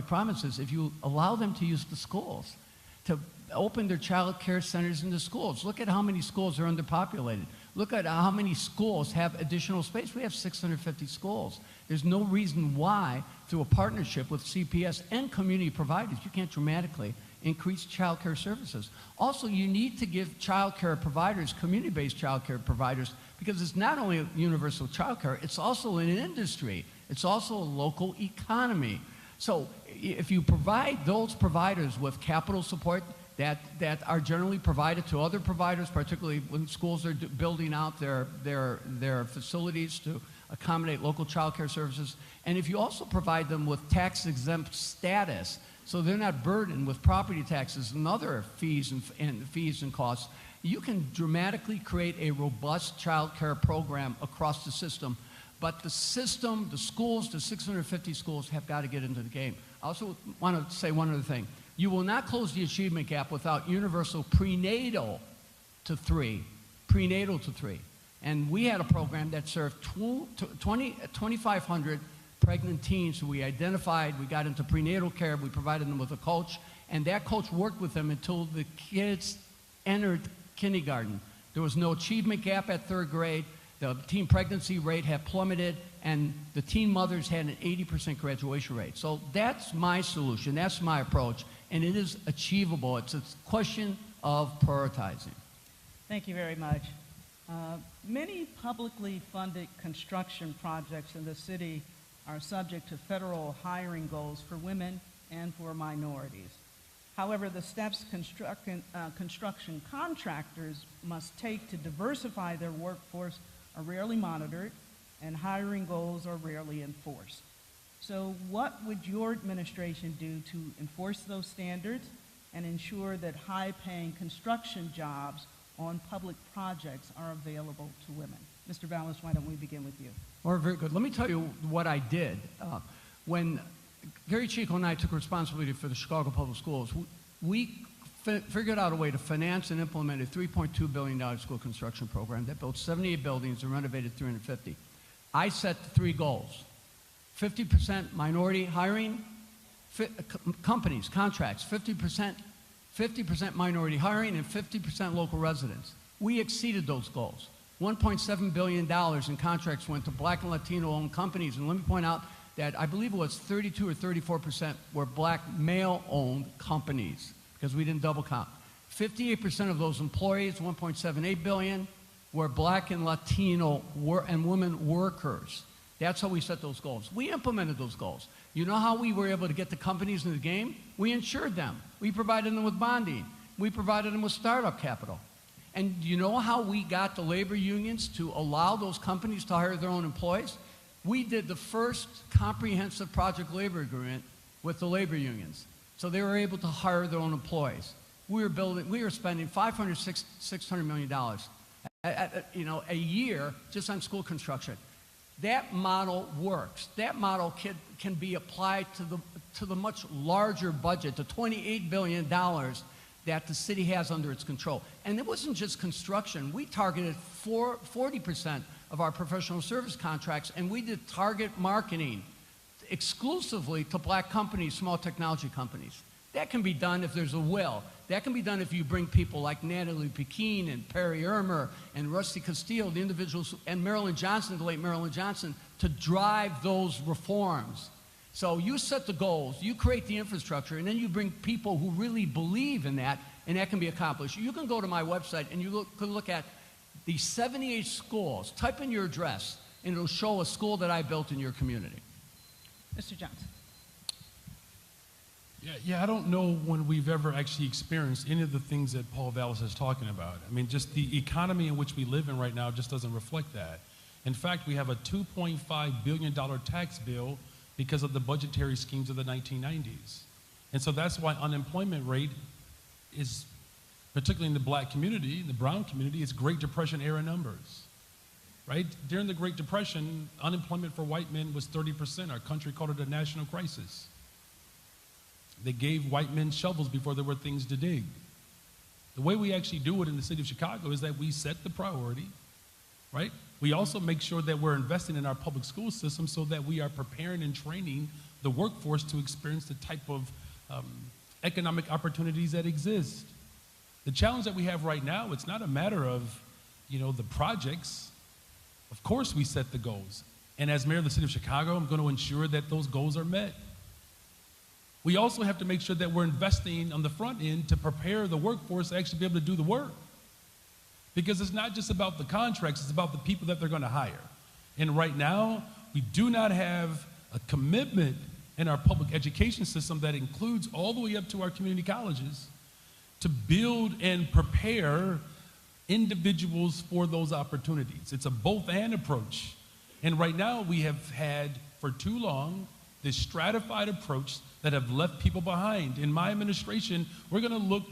promises, if you allow them to use the schools, to open their child care centers in the schools. Look at how many schools are underpopulated. Look at how many schools have additional space. We have 650 schools. There's no reason why, through a partnership with CPS and community providers, you can't dramatically increase child care services. Also, you need to give child care providers, community-based child care providers, because it's not only universal child care, it's also an industry. It's also a local economy. So if you provide those providers with capital support that are generally provided to other providers, particularly when schools are building out their facilities to accommodate local child care services, and if you also provide them with tax-exempt status, so they're not burdened with property taxes and other fees and costs, you can dramatically create a robust child care program across the system. But the system, the schools, the 650 schools have got to get into the game. I also want to say one other thing. You will not close the achievement gap without universal prenatal to 3. Prenatal to 3. And we had a program that served 2,500 pregnant teens who we identified. We got into prenatal care. We provided them with a coach. And that coach worked with them until the kids entered kindergarten. There was no achievement gap at 3rd grade. The teen pregnancy rate had plummeted, and the teen mothers had an 80% graduation rate. So that's my solution. That's my approach, and it is achievable. It's a question of prioritizing. Thank you very much. Many publicly funded construction projects in the city are subject to federal hiring goals for women and for minorities. However, the steps construction contractors must take to diversify their workforce are rarely monitored, and hiring goals are rarely enforced. So what would your administration do to enforce those standards and ensure that high-paying construction jobs on public projects are available to women? Mr. Vallis, why don't we begin with you? Well, very good. Let me tell you what I did. When Gary Chico and I took responsibility for the Chicago Public Schools, we figured out a way to finance and implement a $3.2 billion school construction program that built 78 buildings and renovated 350. I set 3 goals: 50% minority hiring, companies, contracts, 50% minority hiring, and 50% local residents. We exceeded those goals. $1.7 billion in contracts went to Black and Latino-owned companies, and let me point out that I believe it was 32 or 34% were Black male-owned companies, because we didn't double count. 58% of those employees, 1.78 billion, were Black and Latino and women workers. That's how we set those goals. We implemented those goals. You know how we were able to get the companies in the game? We insured them. We provided them with bonding. We provided them with startup capital. And you know how we got the labor unions to allow those companies to hire their own employees? We did the first comprehensive project labor agreement with the labor unions. So they were able to hire their own employees. We were spending $600 million a year just on school construction. That model works. That model can be applied to the much larger budget, the $28 billion that the city has under its control. And it wasn't just construction. We targeted 40% of our professional service contracts, and we did target marketing exclusively to Black companies, small technology companies. That can be done if there's a will. That can be done if you bring people like Natalie Pekin and Perry Ermer and Rusty Castillo, the individuals, and Marilyn Johnson, the late Marilyn Johnson, to drive those reforms. So you set the goals, you create the infrastructure, and then you bring people who really believe in that, and that can be accomplished. You can go to my website and you can look at the 78 schools. Type in your address, and it'll show a school that I built in your community. Mr. Johnson. Yeah, I don't know when we've ever actually experienced any of the things that Paul Vallis is talking about. I mean, just the economy in which we live in right now just doesn't reflect that. In fact, we have a $2.5 billion tax bill because of the budgetary schemes of the 1990s. And so that's why unemployment rate is, particularly in the black community, the brown community, is Great Depression era numbers, right? During the Great Depression, unemployment for white men was 30%. Our country called it a national crisis. They gave white men shovels before there were things to dig. The way we actually do it in the city of Chicago is that we set the priority, right? We also make sure that we're investing in our public school system so that we are preparing and training the workforce to experience the type of economic opportunities that exist. The challenge that we have right now, it's not a matter of, the projects. Of course we set the goals. And as mayor of the city of Chicago, I'm going to ensure that those goals are met. We also have to make sure that we're investing on the front end to prepare the workforce to actually be able to do the work. Because it's not just about the contracts, it's about the people that they're going to hire. And right now, we do not have a commitment in our public education system that includes all the way up to our community colleges to build and prepare individuals for those opportunities. It's a both-and approach. And right now, we have had, for too long, this stratified approach that have left people behind. In my administration, we're going to look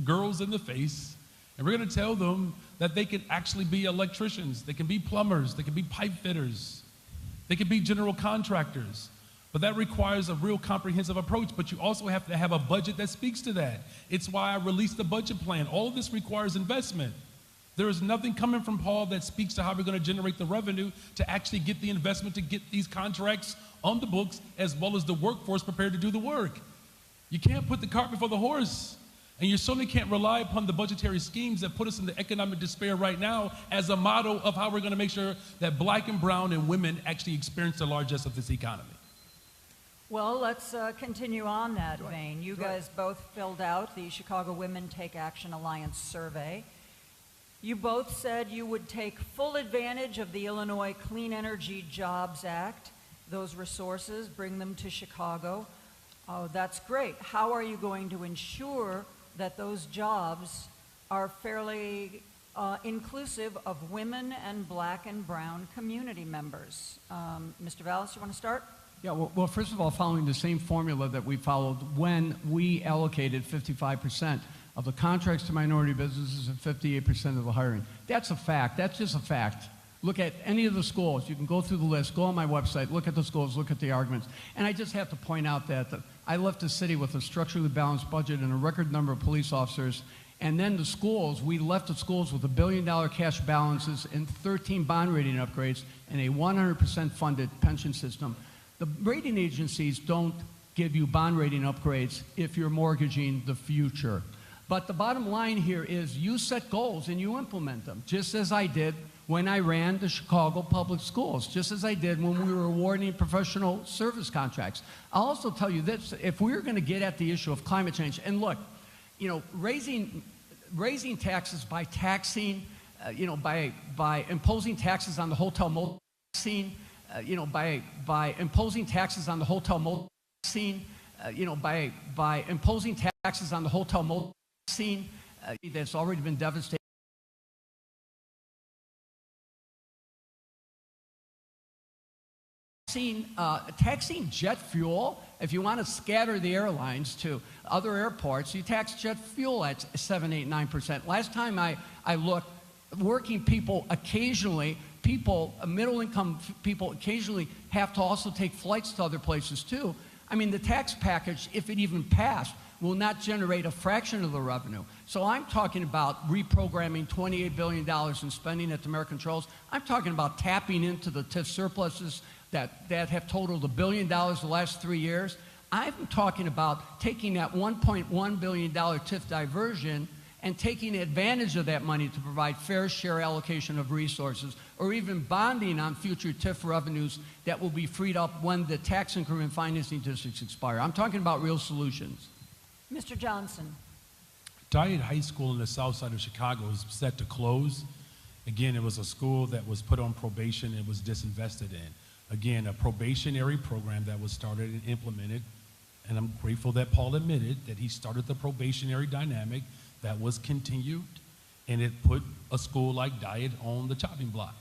girls in the face, and we're going to tell them that they can actually be electricians, they can be plumbers, they can be pipe fitters, they can be general contractors. But that requires a real comprehensive approach, but you also have to have a budget that speaks to that. It's why I released the budget plan. All of this requires investment. There is nothing coming from Paul that speaks to how we're going to generate the revenue to actually get the investment to get these contracts on the books, as well as the workforce prepared to do the work. You can't put the cart before the horse. And you certainly can't rely upon the budgetary schemes that put us in the economic despair right now as a model of how we're going to make sure that black and brown and women actually experience the largesse of this economy. Well, let's continue on that vein. You guys both filled out the Chicago Women Take Action Alliance survey. You both said you would take full advantage of the Illinois Clean Energy Jobs Act, those resources, bring them to Chicago. Oh, that's great. How are you going to ensure that those jobs are fairly inclusive of women and black and brown community members? Mr. Vallis, you want to start? Yeah, well, first of all, following the same formula that we followed when we allocated 55% of the contracts to minority businesses and 58% of the hiring. That's a fact. That's just a fact. Look at any of the schools. You can go through the list, go on my website, look at the schools, look at the arguments. And I just have to point out that I left the city with a structurally balanced budget and a record number of police officers. And then the schools, we left the schools with $1 billion cash balances and 13 bond rating upgrades and a 100% funded pension system. The rating agencies don't give you bond rating upgrades if you're mortgaging the future. But the bottom line here is you set goals and you implement them, just as I did when I ran the Chicago Public Schools, just as I did when we were awarding professional service contracts. I'll also tell you this, if we're going to get at the issue of climate change, and look, raising taxes by taxing, by imposing taxes on the hotel motel scene, by imposing taxes on the hotel motel scene, by imposing taxes on the hotel motel scene that's already been devastated. Taxing jet fuel, if you want to scatter the airlines to other airports, you tax jet fuel at 7, 8, 9%. Last time I looked, working people occasionally, middle-income people occasionally have to also take flights to other places too. I mean, the tax package, if it even passed, will not generate a fraction of the revenue. So I'm talking about reprogramming $28 billion in spending at the mayor controls. I'm talking about tapping into the TIF surpluses that have totaled $1 billion the last 3 years. I'm talking about taking that $1.1 billion TIF diversion and taking advantage of that money to provide fair share allocation of resources, or even bonding on future TIF revenues that will be freed up when the tax increment financing districts expire. I'm talking about real solutions. Mr. Johnson. Dyett High School in the south side of Chicago is set to close. Again, it was a school that was put on probation and was disinvested in. Again, a probationary program that was started and implemented, and I'm grateful that Paul admitted that he started the probationary dynamic that was continued, and it put a school like Dyett on the chopping block.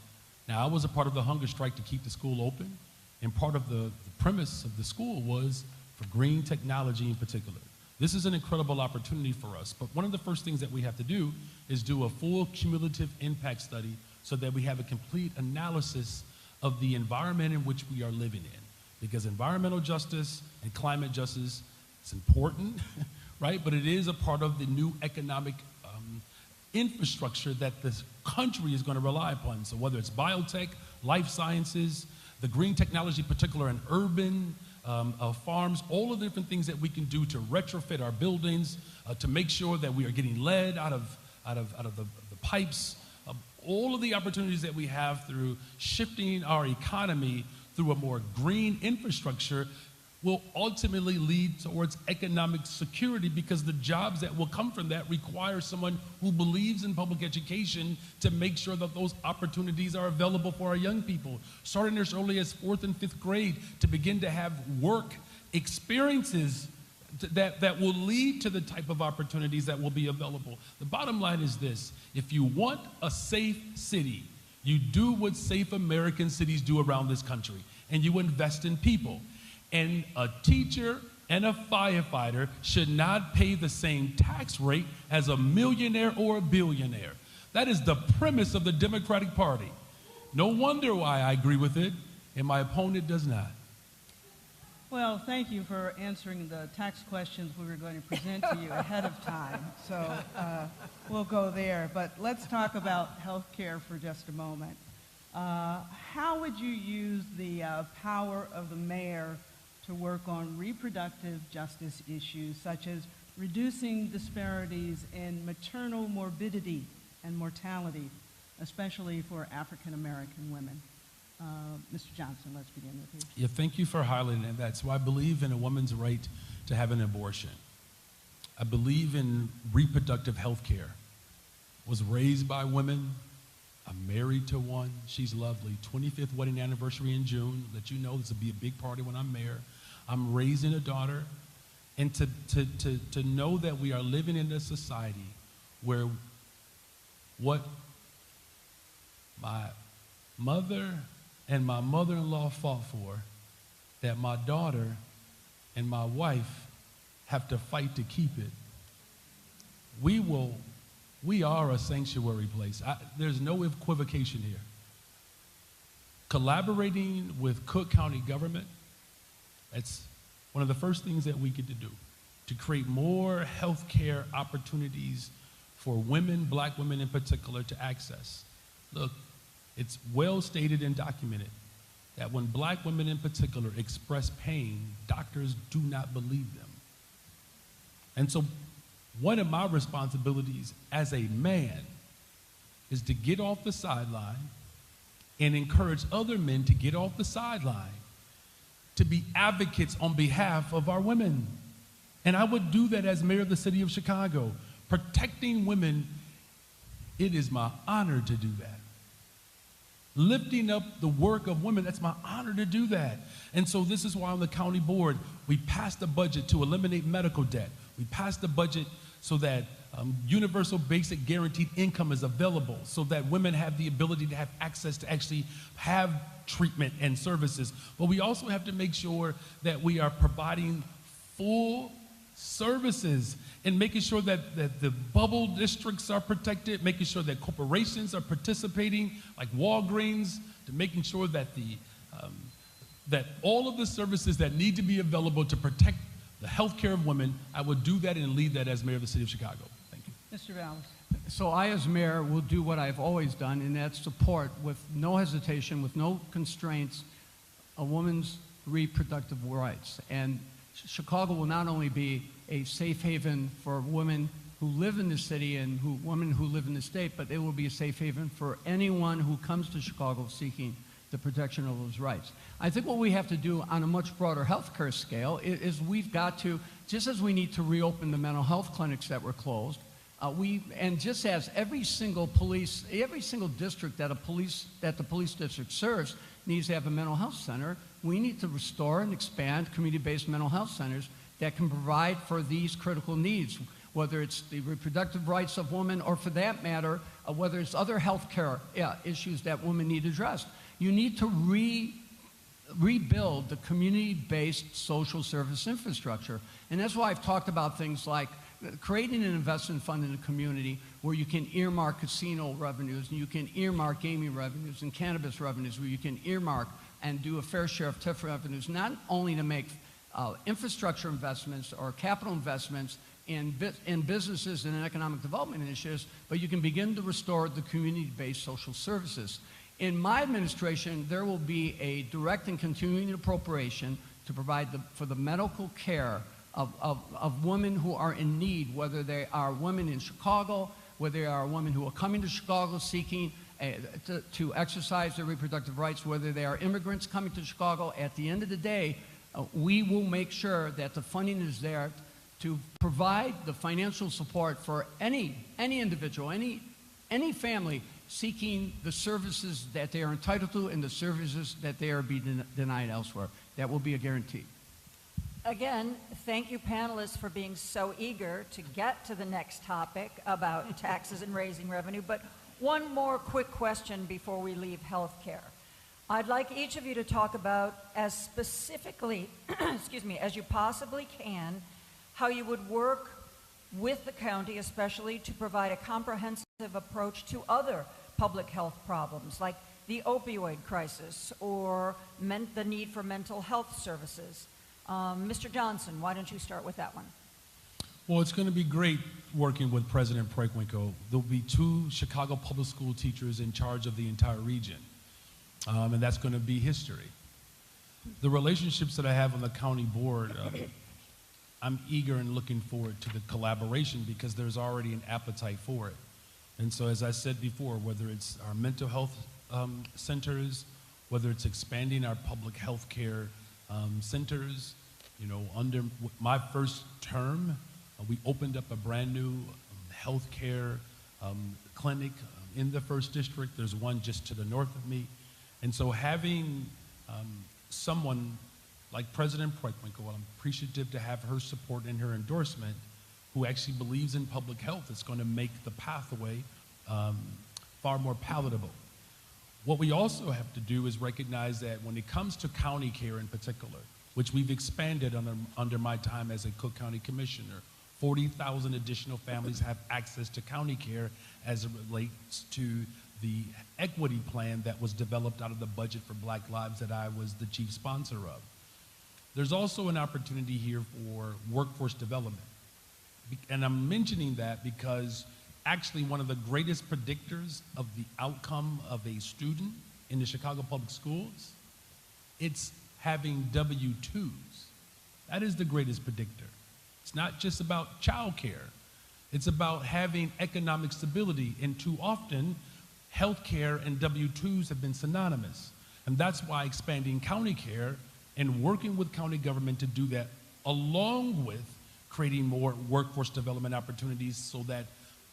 Now, I was a part of the hunger strike to keep the school open, and part of the premise of the school was for green technology in particular. This is an incredible opportunity for us, but one of the first things that we have to do is do a full cumulative impact study so that we have a complete analysis of the environment in which we are living in. Because environmental justice and climate justice is important, right? But it is a part of the new economic infrastructure that this country is going to rely upon. So whether it's biotech, life sciences, the green technology, particular in urban farms, all of the different things that we can do to retrofit our buildings, to make sure that we are getting lead out of the pipes, all of the opportunities that we have through shifting our economy through a more green infrastructure will ultimately lead towards economic security, because the jobs that will come from that require someone who believes in public education to make sure that those opportunities are available for our young people, starting as early as 4th and 5th grade, to begin to have work experiences that will lead to the type of opportunities that will be available. The bottom line is this: if you want a safe city, you do what safe American cities do around this country, and you invest in people. And a teacher and a firefighter should not pay the same tax rate as a millionaire or a billionaire. That is the premise of the Democratic Party. No wonder why I agree with it, and my opponent does not. Well, thank you for answering the tax questions we were going to present to you ahead of time. So we'll go there. But let's talk about health care for just a moment. How would you use the power of the mayor to work on reproductive justice issues, such as reducing disparities in maternal morbidity and mortality, especially for African American women? Mr. Johnson, let's begin with you. Yeah, thank you for highlighting that. So I believe in a woman's right to have an abortion. I believe in reproductive health care. Was raised by women. I'm married to one. She's lovely. 25th wedding anniversary in June. Let you know this will be a big party when I'm mayor. I'm raising a daughter. And to know that we are living in a society where what my mother and my mother-in-law fought for, that my daughter and my wife have to fight to keep it. We are a sanctuary place. There's no equivocation here. Collaborating with Cook County government, that's one of the first things that we get to do, to create more health care opportunities for women, black women in particular, to access. Look, it's well stated and documented that when black women in particular express pain, doctors do not believe them. And so one of my responsibilities as a man is to get off the sideline and encourage other men to get off the sideline, to be advocates on behalf of our women. And I would do that as mayor of the city of Chicago. Protecting women, it is my honor to do that. Lifting up the work of women, that's my honor to do that. And so this is why on the county board, we passed a budget to eliminate medical debt. We passed a budget so that universal basic guaranteed income is available, so that women have the ability to have access to actually have treatment and services. But we also have to make sure that we are providing full services and making sure that the bubble districts are protected, making sure that corporations are participating, like Walgreens, to making sure that that all of the services that need to be available to protect the health care of women, I would do that and lead that as mayor of the city of Chicago. Thank you. Mr. Vallis. So I, as mayor, will do what I've always done, and that's support, with no hesitation, with no constraints, a woman's reproductive rights. And Chicago will not only be a safe haven for women who live in the city and women who live in the state, but it will be a safe haven for anyone who comes to Chicago seeking the protection of those rights. I think what we have to do on a much broader healthcare scale is we've got to, just as we need to reopen the mental health clinics that were closed, and just as every single district that the police district serves needs to have a mental health center, we need to restore and expand community-based mental health centers that can provide for these critical needs. whether it's the reproductive rights of women, or for that matter, whether it's other health care issues that women need addressed. You need to rebuild the community-based social service infrastructure. And that's why I've talked about things like creating an investment fund in the community where you can earmark casino revenues, and you can earmark gaming revenues and cannabis revenues, where you can earmark and do a fair share of TIF revenues, not only to make infrastructure investments or capital investments in businesses and in economic development initiatives, but you can begin to restore the community-based social services. In my administration, there will be a direct and continuing appropriation to provide for the medical care of women who are in need, whether they are women in Chicago, whether they are women who are coming to Chicago seeking to exercise their reproductive rights, whether they are immigrants coming to Chicago. At the end of the day, we will make sure that the funding is there to provide the financial support for any individual, any family seeking the services that they are entitled to and the services that they are being denied elsewhere. That will be a guarantee. Again, thank you, panelists, for being so eager to get to the next topic about taxes and raising revenue. But one more quick question before we leave health care. I'd like each of you to talk about, as specifically, excuse me, as you possibly can, how you would work with the county, especially to provide a comprehensive approach to other public health problems, like the opioid crisis or the need for mental health services. Mr. Johnson, why don't you start with that one? Well, it's going to be great working with President Preckwinkle. There'll be 2 Chicago public school teachers in charge of the entire region, and that's going to be history. The relationships that I have on the county board, I'm eager and looking forward to the collaboration because there's already an appetite for it. And so, as I said before, whether it's our mental health centers, whether it's expanding our public health care centers, you know, under my first term, we opened up a brand new health care clinic in the first district. There's one just to the north of me. And so having someone like President Preckwinkle, I'm appreciative to have her support and her endorsement, who actually believes in public health. It's going to make the pathway far more palatable. What we also have to do is recognize that when it comes to county care in particular, which we've expanded under my time as a Cook County Commissioner, 40,000 additional families have access to county care as it relates to the equity plan that was developed out of the budget for Black Lives that I was the chief sponsor of. There's also an opportunity here for workforce development. And I'm mentioning that because actually one of the greatest predictors of the outcome of a student in the Chicago Public Schools, it's having W-2s. That is the greatest predictor. It's not just about childcare. It's about having economic stability, and too often, healthcare and W-2s have been synonymous. And that's why expanding county care and working with county government to do that, along with creating more workforce development opportunities so that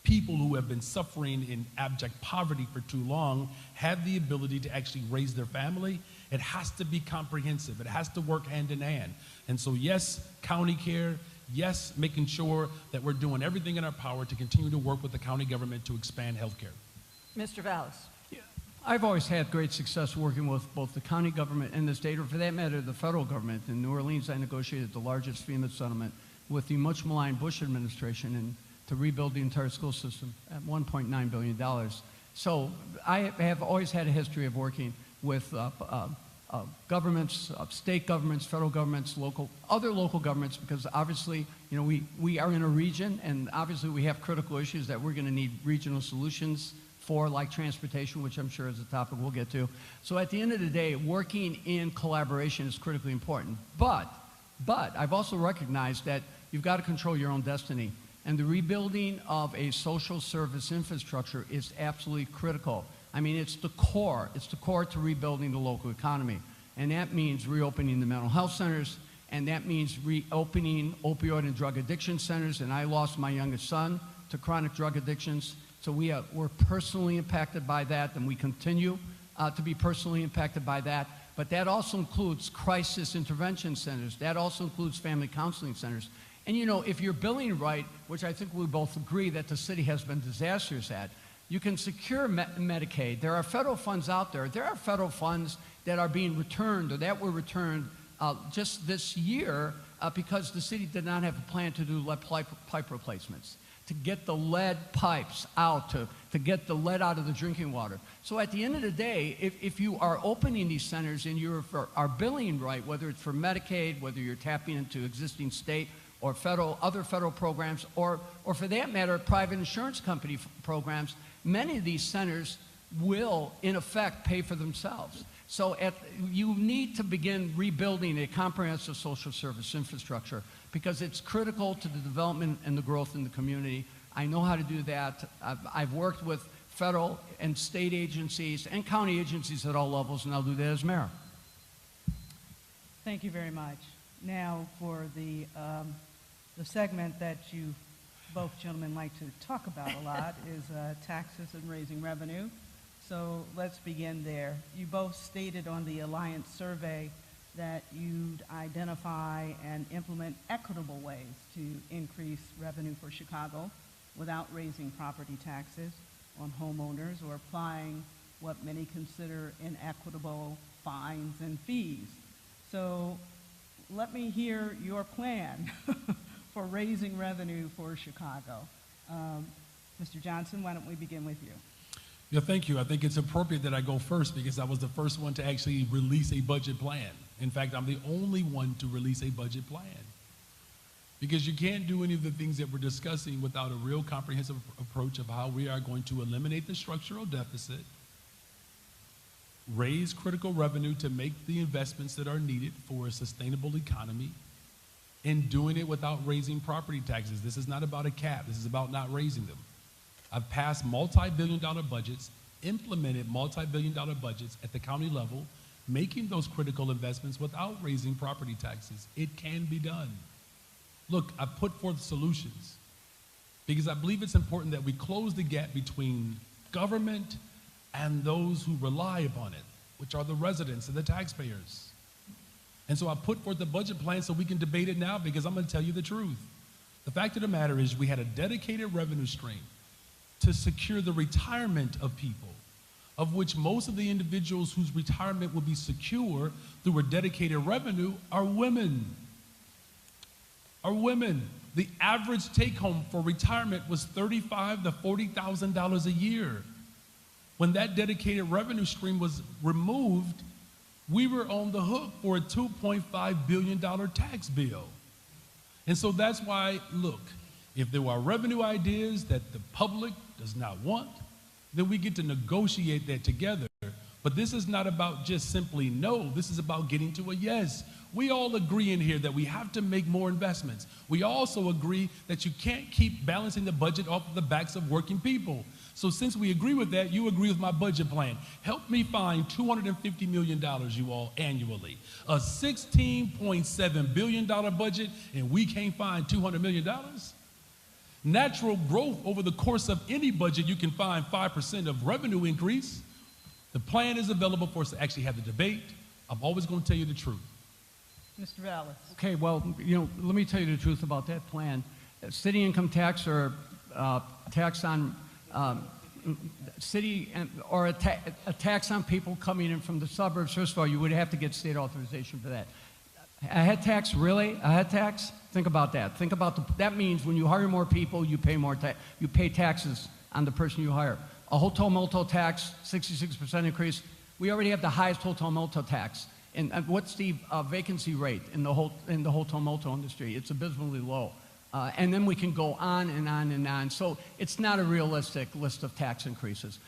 people who have been suffering in abject poverty for too long have the ability to actually raise their family. It has to be comprehensive. It has to work hand in hand. And so yes, county care, yes, making sure that we're doing everything in our power to continue to work with the county government to expand health care. Mr. Vallis. Yeah, I've always had great success working with both the county government and the state, or for that matter, the federal government. In New Orleans, I negotiated the largest FEMA settlement with the much maligned Bush administration and to rebuild the entire school system at $1.9 billion. So I have always had a history of working with governments, state governments, federal governments, other local governments, because obviously, you know, we are in a region, and obviously we have critical issues that we're going to need regional solutions for, like transportation, which I'm sure is a topic we'll get to. So at the end of the day, working in collaboration is critically important. But I've also recognized that you've got to control your own destiny. And the rebuilding of a social service infrastructure is absolutely critical. I mean, it's the core. It's the core to rebuilding the local economy. And that means reopening the mental health centers, and that means reopening opioid and drug addiction centers. And I lost my youngest son to chronic drug addictions. So we're personally impacted by that, and we continue to be personally impacted by that. But that also includes crisis intervention centers. That also includes family counseling centers. And you know, if you're billing right, which I think we both agree that the city has been disastrous at, you can secure Medicaid. There are federal funds out there. There are federal funds that are being returned or that were returned just this year because the city did not have a plan to do lead pipe replacements, to get the lead pipes out, to get the lead out of the drinking water. So at the end of the day, if you are opening these centers and you are billing right, whether it's for Medicaid, whether you're tapping into existing state or other federal programs, or for that matter, private insurance company programs, many of these centers will, in effect, pay for themselves. So you need to begin rebuilding a comprehensive social service infrastructure because it's critical to the development and the growth in the community. I know how to do that. I've worked with federal and state agencies and county agencies at all levels, and I'll do that as mayor. Thank you very much. Now for the segment that you both gentlemen like to talk about a lot is taxes and raising revenue. So let's begin there. You both stated on the Alliance survey that you'd identify and implement equitable ways to increase revenue for Chicago without raising property taxes on homeowners or applying what many consider inequitable fines and fees. So let me hear your plan for raising revenue for Chicago. Mr. Johnson, why don't we begin with you? Yeah, thank you. I think it's appropriate that I go first because I was the first one to actually release a budget plan. In fact, I'm the only one to release a budget plan. Because you can't do any of the things that we're discussing without a real comprehensive approach of how we are going to eliminate the structural deficit, raise critical revenue to make the investments that are needed for a sustainable economy, and doing it without raising property taxes. This is not about a cap. This is about not raising them. I've passed multi-billion-dollar budgets, implemented multi-billion-dollar budgets at the county level, making those critical investments without raising property taxes. It can be done. Look, I've put forth solutions because I believe it's important that we close the gap between government and those who rely upon it, which are the residents and the taxpayers. And so I put forth the budget plan so we can debate it now because I'm going to tell you the truth. The fact of the matter is we had a dedicated revenue stream to secure the retirement of people, of which most of the individuals whose retirement will be secure through a dedicated revenue are women. The average take-home for retirement was $35,000 to $40,000 a year. When that dedicated revenue stream was removed, we were on the hook for a $2.5 billion tax bill. And so that's why, look, if there are revenue ideas that the public does not want, then we get to negotiate that together. But this is not about just simply no. This is about getting to a yes. We all agree in here that we have to make more investments. We also agree that you can't keep balancing the budget off of the backs of working people. So since we agree with that, you agree with my budget plan. Help me find $250 million, you all, annually. A $16.7 billion budget, and we can't find $200 million? Natural growth over the course of any budget, you can find 5% of revenue increase. The plan is available for us to actually have the debate. I'm always going to tell you the truth. Mr. Vallis. Okay, well, you know, let me tell you the truth about that plan. City income tax or tax on or a tax on people coming in from the suburbs. First of all, you would have to get state authorization for that. A head tax, really? A head tax? Think about that. Think about that means when you hire more people, you pay more you pay taxes on the person you hire. A hotel motel tax, 66% increase. We already have the highest hotel motel tax. And what's the vacancy rate in the hotel motel industry? It's abysmally low. And then we can go on and on and on. So it's not a realistic list of tax increases.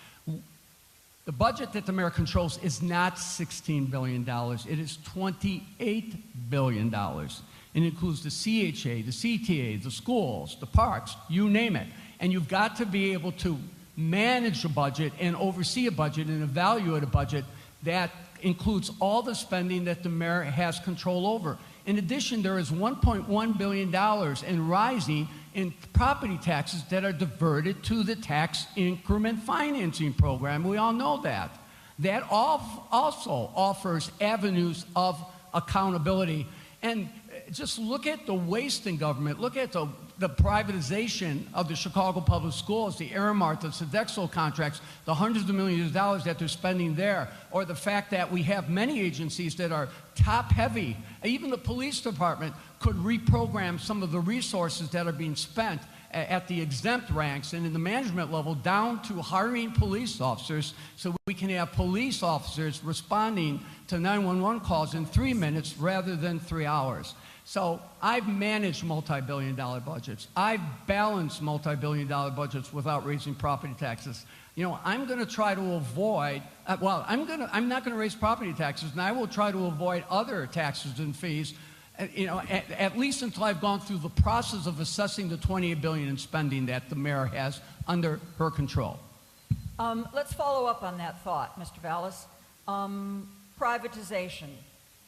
The budget that the mayor controls is not $16 billion. It is $28 billion. It includes the CHA, the CTA, the schools, the parks, you name it. And you've got to be able to manage a budget and oversee a budget and evaluate a budget that includes all the spending that the mayor has control over. In addition, there is $1.1 billion in rising in property taxes that are diverted to the tax increment financing program. We all know that. That also offers avenues of accountability. And just look at the waste in government. Look at the privatization of the Chicago Public Schools, the Aramark, the Sodexo contracts, the hundreds of millions of dollars that they're spending there, or the fact that we have many agencies that are top-heavy. Even the police department could reprogram some of the resources that are being spent at the exempt ranks and in the management level down to hiring police officers, so we can have police officers responding to 911 calls in 3 minutes rather than 3 hours. So I've managed multi-billion-dollar budgets. I've balanced multi-billion-dollar budgets without raising property taxes. You know, I'm going to try to avoid, I'm not going to raise property taxes, and I will try to avoid other taxes and fees, you know, at least until I've gone through the process of assessing the $28 billion in spending that the mayor has under her control. Let's follow up on that thought, Mr. Vallis. Privatization.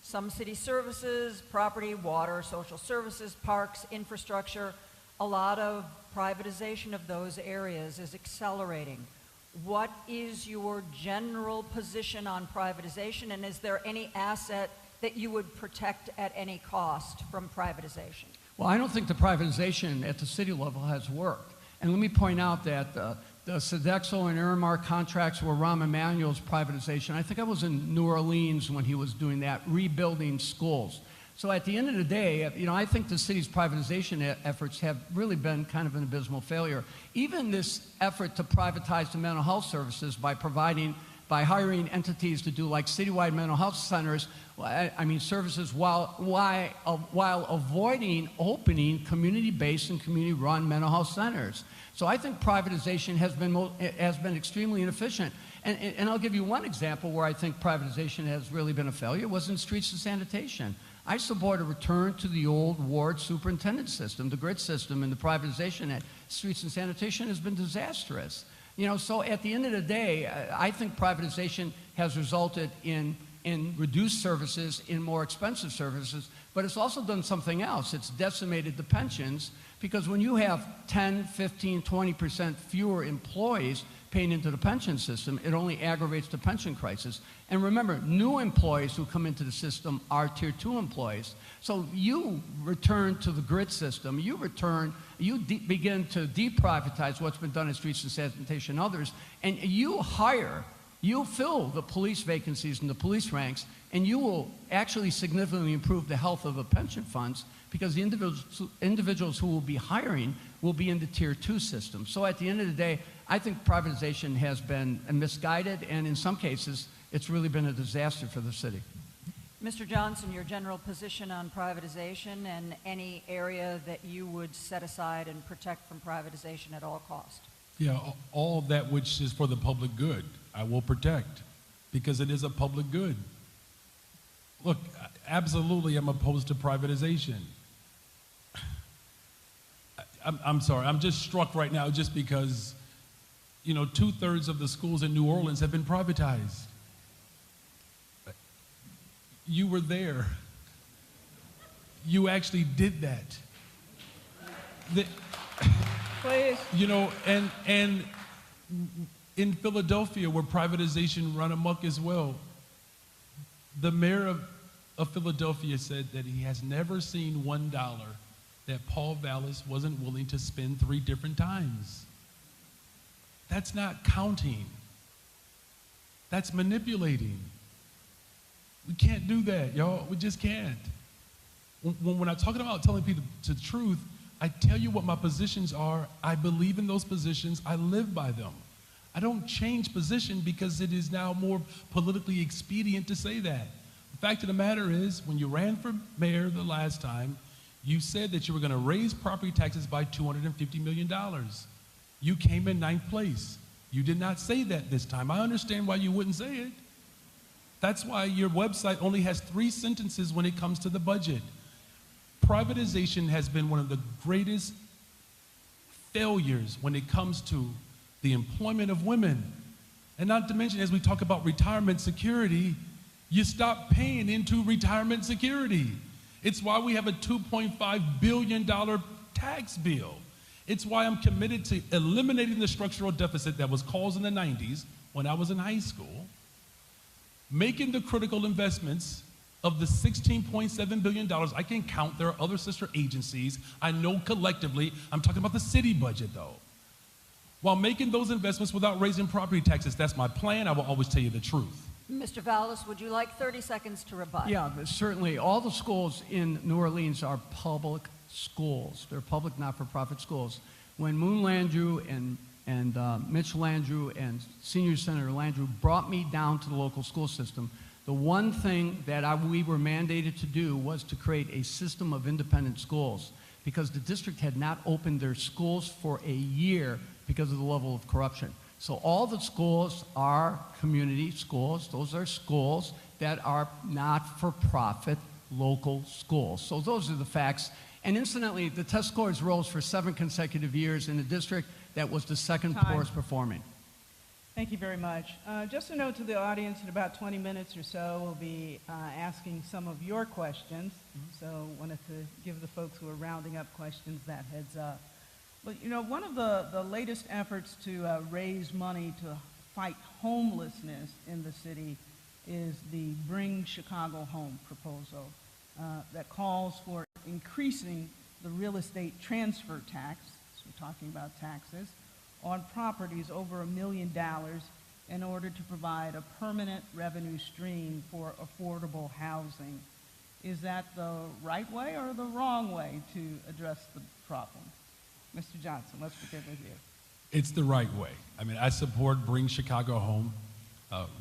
Some city services, property, water, social services, parks, infrastructure, a lot of privatization of those areas is accelerating. What is your general position on privatization, and is there any asset that you would protect at any cost from privatization? Well, I don't think the privatization at the city level has worked. And let me point out that the Sodexo and Aramark contracts were Rahm Emanuel's privatization. I think I was in New Orleans when he was doing that, rebuilding schools. So at the end of the day, you know, I think the city's privatization efforts have really been kind of an abysmal failure. Even this effort to privatize the mental health services by hiring entities to do like citywide mental health centers, services, while avoiding opening community-based and community-run mental health centers. So I think privatization has been extremely inefficient. And I'll give you one example where I think privatization has really been a failure, was in streets and sanitation. I support a return to the old ward superintendent system, the grid system, and the privatization at streets and sanitation has been disastrous. You know, so at the end of the day, I think privatization has resulted in reduced services, in more expensive services, but it's also done something else. It's decimated the pensions, because when you have 10, 15, 20% fewer employees paying into the pension system, it only aggravates the pension crisis. And remember, new employees who come into the system are Tier 2 employees. So you return to the grid system, you begin to deprivatize what's been done in streets and sanitation and others, and you'll fill the police vacancies in the police ranks, and you will actually significantly improve the health of the pension funds, because the individuals who will be hiring will be in the Tier 2 system. So at the end of the day, I think privatization has been misguided, and in some cases, it's really been a disaster for the city. Mr. Johnson, your general position on privatization and any area that you would set aside and protect from privatization at all cost? Yeah, all that which is for the public good, I will protect, because it is a public good. Look, absolutely, I'm opposed to privatization. I'm sorry, I'm just struck right now just because, you know, 2/3 of the schools in New Orleans have been privatized. You were there. You actually did that. Please. You know, and in Philadelphia, where privatization run amok as well, the mayor of Philadelphia said that he has never seen $1 that Paul Vallis wasn't willing to spend 3 different times. That's not counting. That's manipulating. We can't do that, y'all. We just can't. When I'm talking about telling people the truth, I tell you what my positions are. I believe in those positions. I live by them. I don't change position because it is now more politically expedient to say that. The fact of the matter is, when you ran for mayor the last time, you said that you were going to raise property taxes by $250 million. You came in 9th place. You did not say that this time. I understand why you wouldn't say it. That's why your website only has 3 sentences when it comes to the budget. Privatization has been one of the greatest failures when it comes to the employment of women. And not to mention, as we talk about retirement security, you stop paying into retirement security. It's why we have a $2.5 billion tax bill. It's why I'm committed to eliminating the structural deficit that was caused in the 90s when I was in high school, making the critical investments Of the $16.7 billion, I can count, there are other sister agencies. I know collectively, I'm talking about the city budget though. While making those investments without raising property taxes, that's my plan. I will always tell you the truth. Mr. Vallis, would you like 30 seconds to rebut? Yeah, but certainly. All the schools in New Orleans are public schools. They're public, not-for-profit schools. When Moon Landrieu and Mitch Landrieu and Senior Senator Landrieu brought me down to the local school system, the one thing that we were mandated to do was to create a system of independent schools, because the district had not opened their schools for a year because of the level of corruption. So all the schools are community schools. Those are schools that are not-for-profit local schools. So those are the facts. And incidentally, the test scores rose for 7 consecutive years in a district that was the second poorest performing. Thank you very much. Just a note to the audience, in about 20 minutes or so, we'll be asking some of your questions. So wanted to give the folks who are rounding up questions that heads up. But you know, one of the latest efforts to raise money to fight homelessness in the city is the Bring Chicago Home proposal that calls for increasing the real estate transfer tax, so we're talking about taxes, on properties over $1 million in order to provide a permanent revenue stream for affordable housing. Is that the right way or the wrong way to address the problem? Mr. Johnson, let's begin with you. It's the right way. I mean, I support Bring Chicago Home,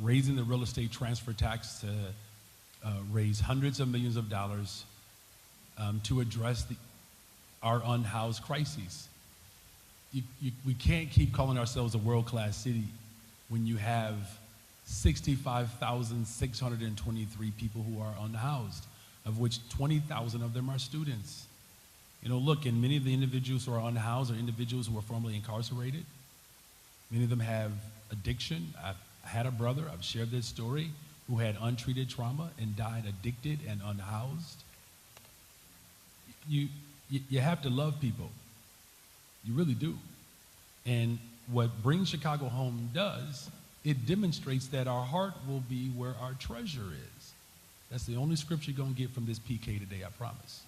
raising the real estate transfer tax to raise hundreds of millions of dollars to address our unhoused crises. We can't keep calling ourselves a world-class city when you have 65,623 people who are unhoused, of which 20,000 of them are students. You know, look, and many of the individuals who are unhoused are individuals who were formerly incarcerated. Many of them have addiction. I had a brother, I've shared this story, who had untreated trauma and died addicted and unhoused. You have to love people. You really do. And what Bring Chicago Home does, it demonstrates that our heart will be where our treasure is. That's the only scripture you're going to get from this PK today, I promise.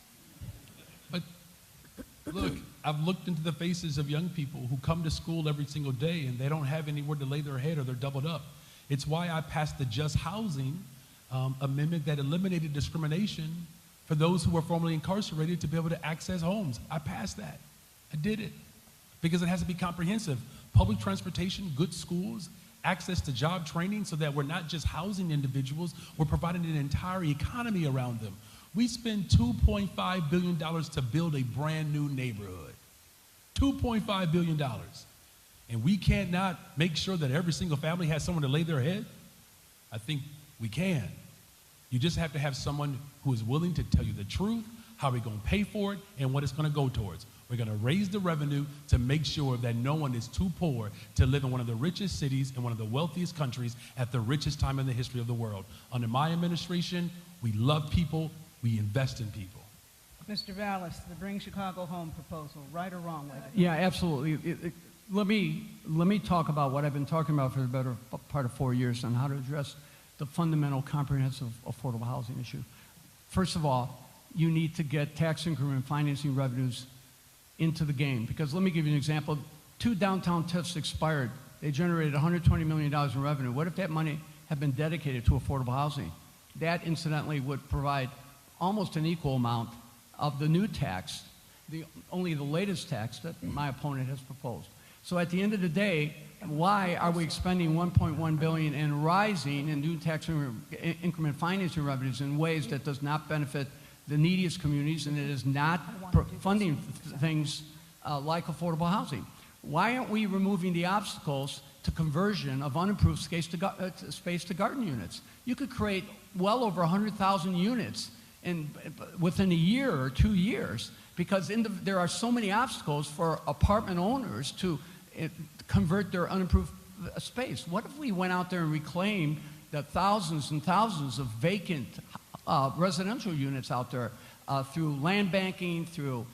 But look, I've looked into the faces of young people who come to school every single day and they don't have anywhere to lay their head or they're doubled up. It's why I passed the Just Housing amendment that eliminated discrimination for those who were formerly incarcerated to be able to access homes. I passed that. I did it because it has to be comprehensive. Public transportation, good schools, access to job training so that we're not just housing individuals, we're providing an entire economy around them. We spend $2.5 billion to build a brand new neighborhood. $2.5 billion. And we can't not make sure that every single family has somewhere to lay their head? I think we can. You just have to have someone who is willing to tell you the truth, how we're going to pay for it, and what it's going to go towards. We're going to raise the revenue to make sure that no one is too poor to live in one of the richest cities in one of the wealthiest countries at the richest time in the history of the world. Under my administration, we love people, we invest in people. Mr. Vallis, the Bring Chicago Home proposal, right or wrong way? Yeah, absolutely. Let me talk about what I've been talking about for the better part of 4 years on how to address the fundamental comprehensive affordable housing issue. First of all, you need to get tax increment financing revenues into the game. Because let me give you an example. 2 downtown TIFs expired. They generated $120 million in revenue. What if that money had been dedicated to affordable housing? That, incidentally, would provide almost an equal amount of the new tax, only the latest tax that my opponent has proposed. So at the end of the day, why are we expending $1.1 billion and rising in new tax increment financing revenues in ways that does not benefit the neediest communities, and it is not funding things like affordable housing? Why aren't we removing the obstacles to conversion of unimproved space to garden units? You could create well over 100,000 units within a year or 2 years, because there are so many obstacles for apartment owners to convert their unimproved space. What if we went out there and reclaimed the thousands and thousands of vacant residential units out there through land banking, through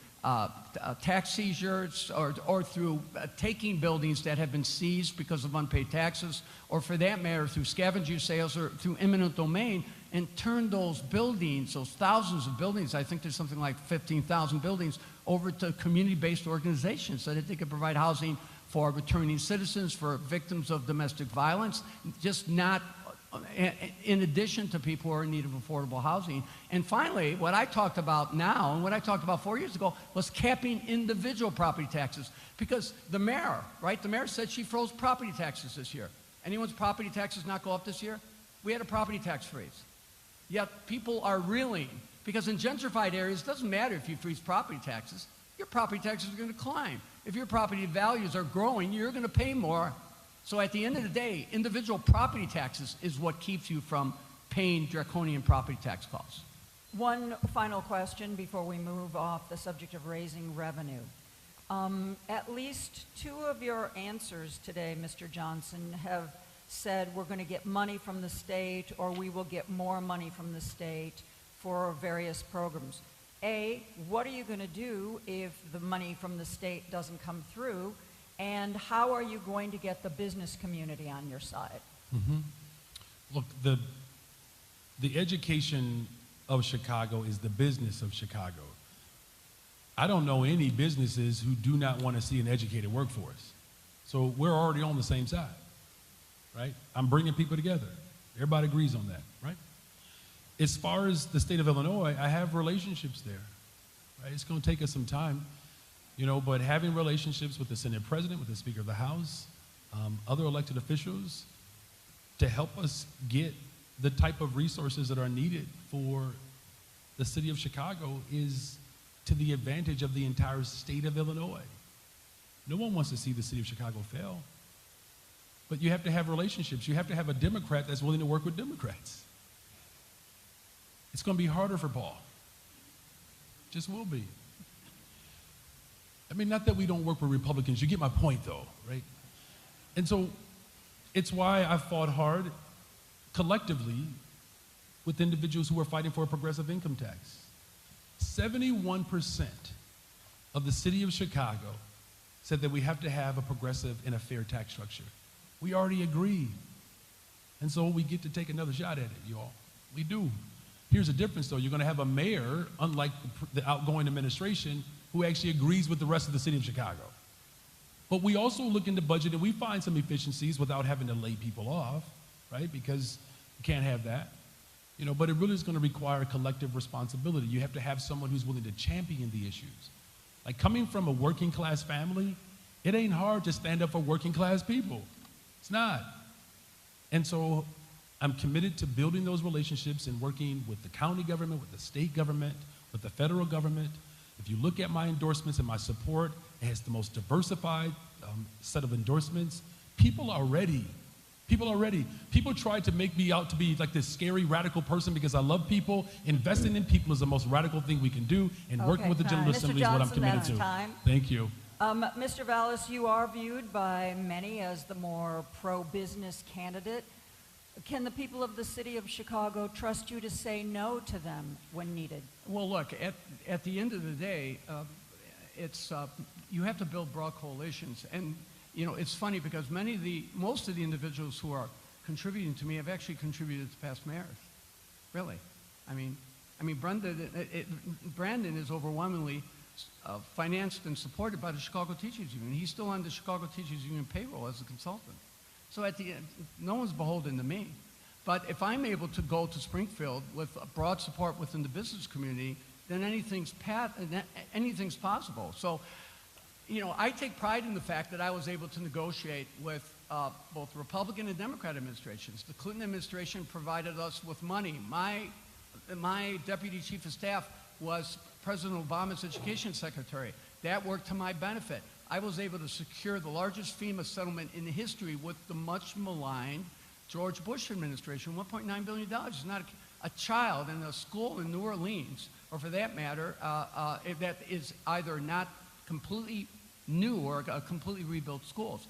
tax seizures, or through taking buildings that have been seized because of unpaid taxes, or for that matter, through scavenger sales or through eminent domain, and turn those buildings, those thousands of buildings, I think there's something like 15,000 buildings, over to community-based organizations so that they could provide housing for returning citizens, for victims of domestic violence, just not in addition to people who are in need of affordable housing. And finally, what I talked about now and what I talked about 4 years ago was capping individual property taxes. Because the mayor, right, the mayor said she froze property taxes this year. Anyone's property taxes not go up this year? We had a property tax freeze. Yet people are reeling because in gentrified areas, it doesn't matter if you freeze property taxes. Your property taxes are going to climb. If your property values are growing, you're going to pay more. So at the end of the day, individual property taxes is what keeps you from paying draconian property tax costs. One final question before we move off the subject of raising revenue. At least two of your answers today, Mr. Johnson, have said we're going to get money from the state or we will get more money from the state for various programs. A, what are you going to do if the money from the state doesn't come through? And how are you going to get the business community on your side? Mm-hmm. Look, the education of Chicago is the business of Chicago. I don't know any businesses who do not want to see an educated workforce. So we're already on the same side, right? I'm bringing people together. Everybody agrees on that, right? As far as the state of Illinois, I have relationships there, right? It's going to take us some time, you know, but having relationships with the Senate President, with the Speaker of the House, other elected officials to help us get the type of resources that are needed for the city of Chicago is to the advantage of the entire state of Illinois. No one wants to see the city of Chicago fail. But you have to have relationships. You have to have a Democrat that's willing to work with Democrats. It's going to be harder for Paul. Just will be. I mean, not that we don't work with Republicans. You get my point, though, right? And so it's why I fought hard collectively with individuals who are fighting for a progressive income tax. 71% of the city of Chicago said that we have to have a progressive and a fair tax structure. We already agreed. And so we get to take another shot at it, y'all. We do. Here's the difference, though. You're going to have a mayor, unlike the outgoing administration, who actually agrees with the rest of the city of Chicago. But we also look into budget and we find some efficiencies without having to lay people off, right? Because you can't have that. You know, but it really is going to require collective responsibility. You have to have someone who's willing to champion the issues. Like coming from a working class family, it ain't hard to stand up for working class people. It's not. And so I'm committed to building those relationships and working with the county government, with the state government, with the federal government. If you look at my endorsements and my support, it has the most diversified set of endorsements. People are ready. People try to make me out to be like this scary radical person because I love people. Investing in people is the most radical thing we can do, and working with the General Assembly is what I'm committed to. Time. Thank you. Mr. Vallis, you are viewed by many as the more pro-business candidate. Can the people of the city of Chicago trust you to say no to them when needed? Well, look, at the end of the day, you have to build broad coalitions. And, you know, it's funny because most of the individuals who are contributing to me have actually contributed to past mayors. Really. I mean, Brandon is overwhelmingly financed and supported by the Chicago Teachers Union. He's still on the Chicago Teachers Union payroll as a consultant. So at the end, no one's beholden to me. But if I'm able to go to Springfield with broad support within the business community, then anything's possible. So, you know, I take pride in the fact that I was able to negotiate with both Republican and Democrat administrations. The Clinton administration provided us with money. My deputy chief of staff was President Obama's education secretary. That worked to my benefit. I was able to secure the largest FEMA settlement in history with the much maligned George Bush administration, $1.9 billion. It's not a child in a school in New Orleans, or for that matter, that is either not completely new or completely rebuilt schools.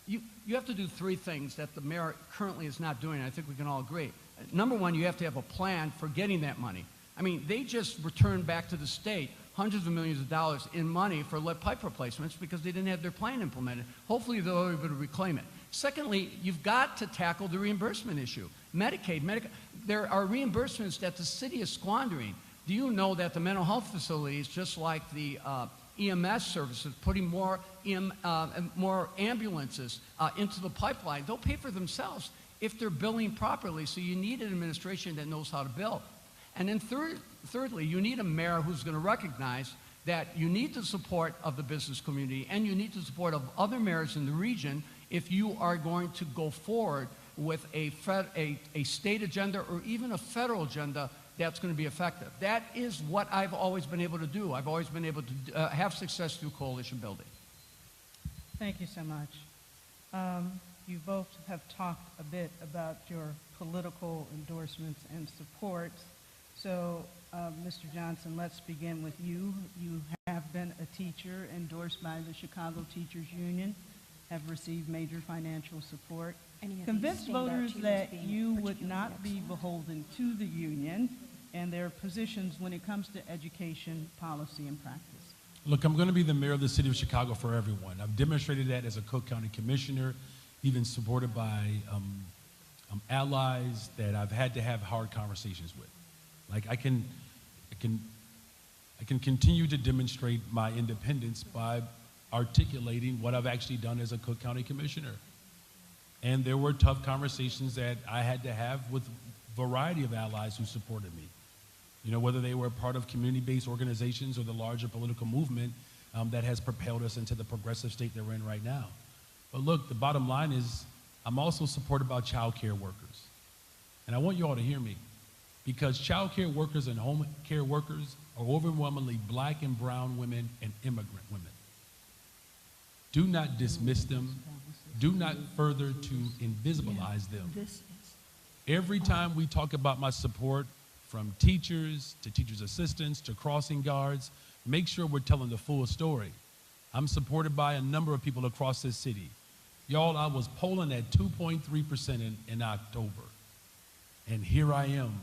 You have to do three things that the mayor currently is not doing, and I think we can all agree. Number one, you have to have a plan for getting that money. I mean, they just returned back to the state hundreds of millions of dollars in money for lead pipe replacements because they didn't have their plan implemented. Hopefully they'll be able to reclaim it. Secondly, you've got to tackle the reimbursement issue. Medicaid. There are reimbursements that the city is squandering. Do you know that the mental health facilities, just like the EMS services, putting more ambulances into the pipeline, they'll pay for themselves if they're billing properly. So you need an administration that knows how to bill. And then thirdly, you need a mayor who's going to recognize that you need the support of the business community and you need the support of other mayors in the region if you are going to go forward with a state agenda or even a federal agenda that's going to be effective. That is what I've always been able to do. I've always been able to have success through coalition building. Thank you so much. You both have talked a bit about your political endorsements and support. So, Mr. Johnson, let's begin with you. You have been a teacher endorsed by the Chicago Teachers Union, have received major financial support. Convince voters that you would not be beholden to the union and their positions when it comes to education, policy, and practice. Look, I'm going to be the mayor of the city of Chicago for everyone. I've demonstrated that as a Cook County commissioner, even supported by allies that I've had to have hard conversations with. Like I can continue to demonstrate my independence by articulating what I've actually done as a Cook County commissioner. And there were tough conversations that I had to have with a variety of allies who supported me. You know, whether they were part of community-based organizations or the larger political movement that has propelled us into the progressive state that we're in right now. But look, the bottom line is I'm also supported by child care workers. And I want you all to hear me, because child care workers and home care workers are overwhelmingly Black and brown women and immigrant women. Do not dismiss them. Do not further to invisibilize them. Every time we talk about my support, from teachers to teachers' assistants to crossing guards, make sure we're telling the full story. I'm supported by a number of people across this city. Y'all, I was polling at 2.3% in October. And here I am.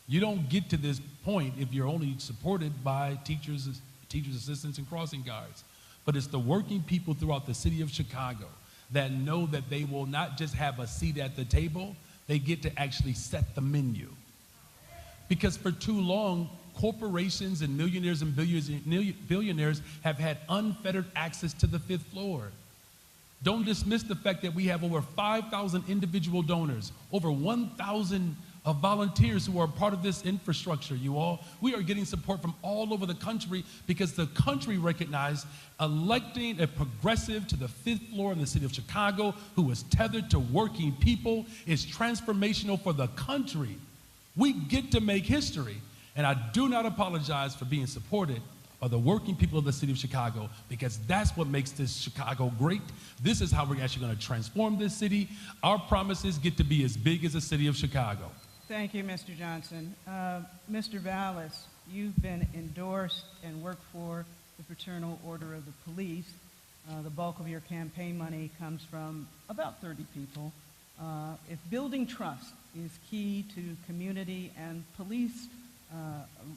You don't get to this point if you're only supported by teachers, assistants, and crossing guards. But it's the working people throughout the city of Chicago that know that they will not just have a seat at the table, they get to actually set the menu. Because for too long, corporations and millionaires and billionaires have had unfettered access to the fifth floor. Don't dismiss the fact that we have over 5,000 individual donors, over 1,000 volunteers who are part of this infrastructure, you all. We are getting support from all over the country because the country recognized electing a progressive to the fifth floor in the city of Chicago who is tethered to working people is transformational for the country. We get to make history, and I do not apologize for being supported by the working people of the city of Chicago, because that's what makes this Chicago great. This is how we're actually going to transform this city. Our promises get to be as big as the city of Chicago. Thank you, Mr. Johnson. Mr. Vallis, you've been endorsed and worked for the Fraternal Order of the Police. The bulk of your campaign money comes from about 30 people. If building trust is key to community and police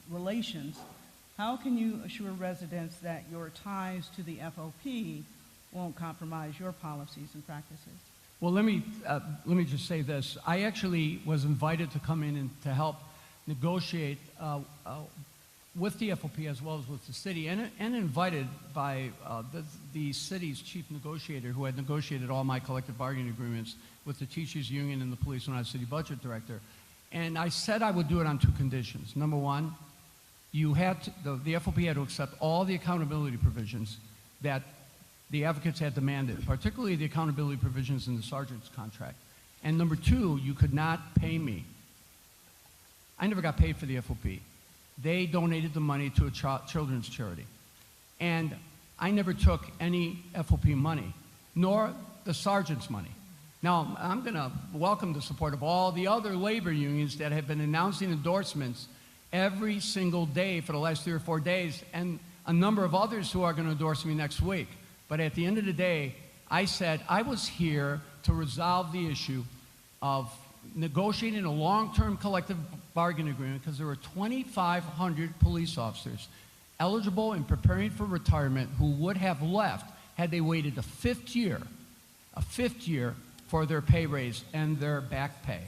relations, how can you assure residents that your ties to the FOP won't compromise your policies and practices? Well, let me just say this. I actually was invited to come in and to help negotiate with the FOP as well as with the city, and invited by the city's chief negotiator, who had negotiated all my collective bargaining agreements with the teachers union and the police when I was city budget director. And I said I would do it on two conditions. Number one, the FOP had to accept all the accountability provisions that the advocates had demanded, particularly the accountability provisions in the sergeant's contract. And number two, you could not pay me. I never got paid for the FOP. They donated the money to a children's charity. And I never took any FOP money, nor the sergeant's money. Now, I'm going to welcome the support of all the other labor unions that have been announcing endorsements every single day for the last 3 or 4 days, and a number of others who are going to endorse me next week. But at the end of the day, I said I was here to resolve the issue of negotiating a long-term collective bargaining agreement, because there were 2,500 police officers eligible and preparing for retirement who would have left had they waited a fifth year for their pay raise and their back pay.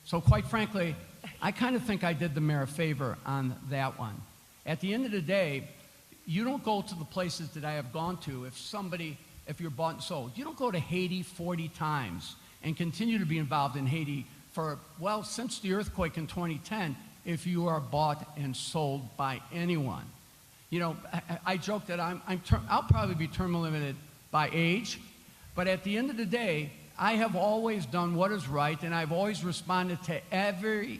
So quite frankly, I kind of think I did the mayor a favor on that one. At the end of the day, you don't go to the places that I have gone to if you're bought and sold. You don't go to Haiti 40 times and continue to be involved in Haiti since the earthquake in 2010, if you are bought and sold by anyone. You know, I joke that I'll probably be term limited by age, but at the end of the day, I have always done what is right, and I've always responded to every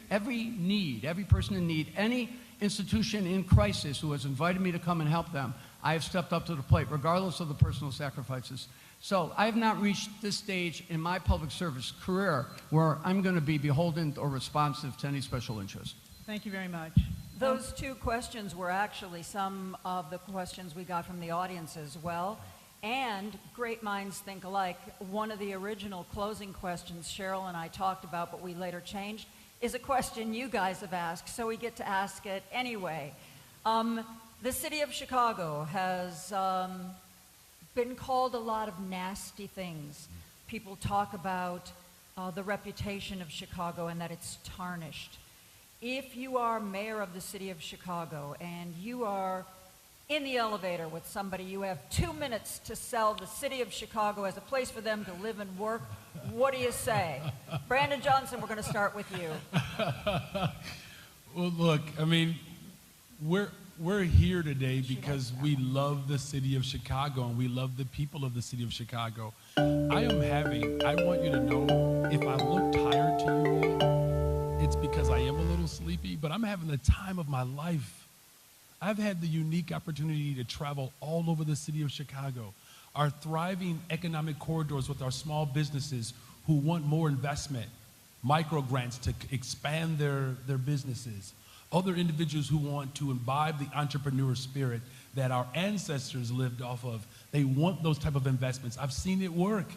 need, every person in need, any institution in crisis who has invited me to come and help them. I have stepped up to the plate, regardless of the personal sacrifices. So I have not reached this stage in my public service career where I'm going to be beholden or responsive to any special interest. Thank you very much. Those two questions were actually some of the questions we got from the audience as well. And great minds think alike. One of the original closing questions Cheryl and I talked about, but we later changed, is a question you guys have asked, so we get to ask it anyway. The city of Chicago has been called a lot of nasty things. People talk about the reputation of Chicago and that it's tarnished. If you are mayor of the city of Chicago and you are in the elevator with somebody, you have 2 minutes to sell the city of Chicago as a place for them to live and work, what do you say? Brandon Johnson, we're going to start with you. Well, look, I mean, we're here today because we love the city of Chicago and we love the people of the city of Chicago. I want you to know, if I look tired to you all, it's because I am a little sleepy, but I'm having the time of my life. I've had the unique opportunity to travel all over the city of Chicago. Our thriving economic corridors with our small businesses who want more investment, micro grants to expand their businesses, other individuals who want to imbibe the entrepreneur spirit that our ancestors lived off of. They want those type of investments. I've seen it work.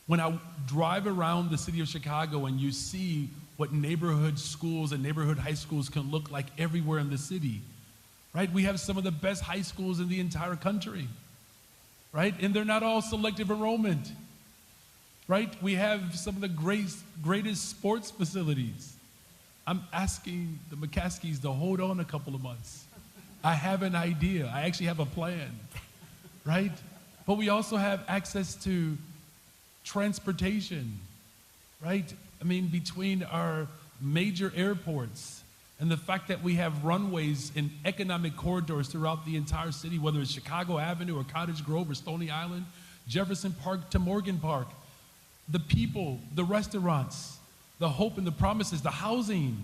When I drive around the city of Chicago and you see what neighborhood schools and neighborhood high schools can look like everywhere in the city, right? We have some of the best high schools in the entire country, right? And they're not all selective enrollment, right? We have some of the greatest sports facilities. I'm asking the McCaskies to hold on a couple of months. I have an idea. I actually have a plan, right? But we also have access to transportation, right? I mean, between our major airports and the fact that we have runways and economic corridors throughout the entire city, whether it's Chicago Avenue or Cottage Grove or Stony Island, Jefferson Park to Morgan Park, the people, the restaurants, the hope and the promises, the housing.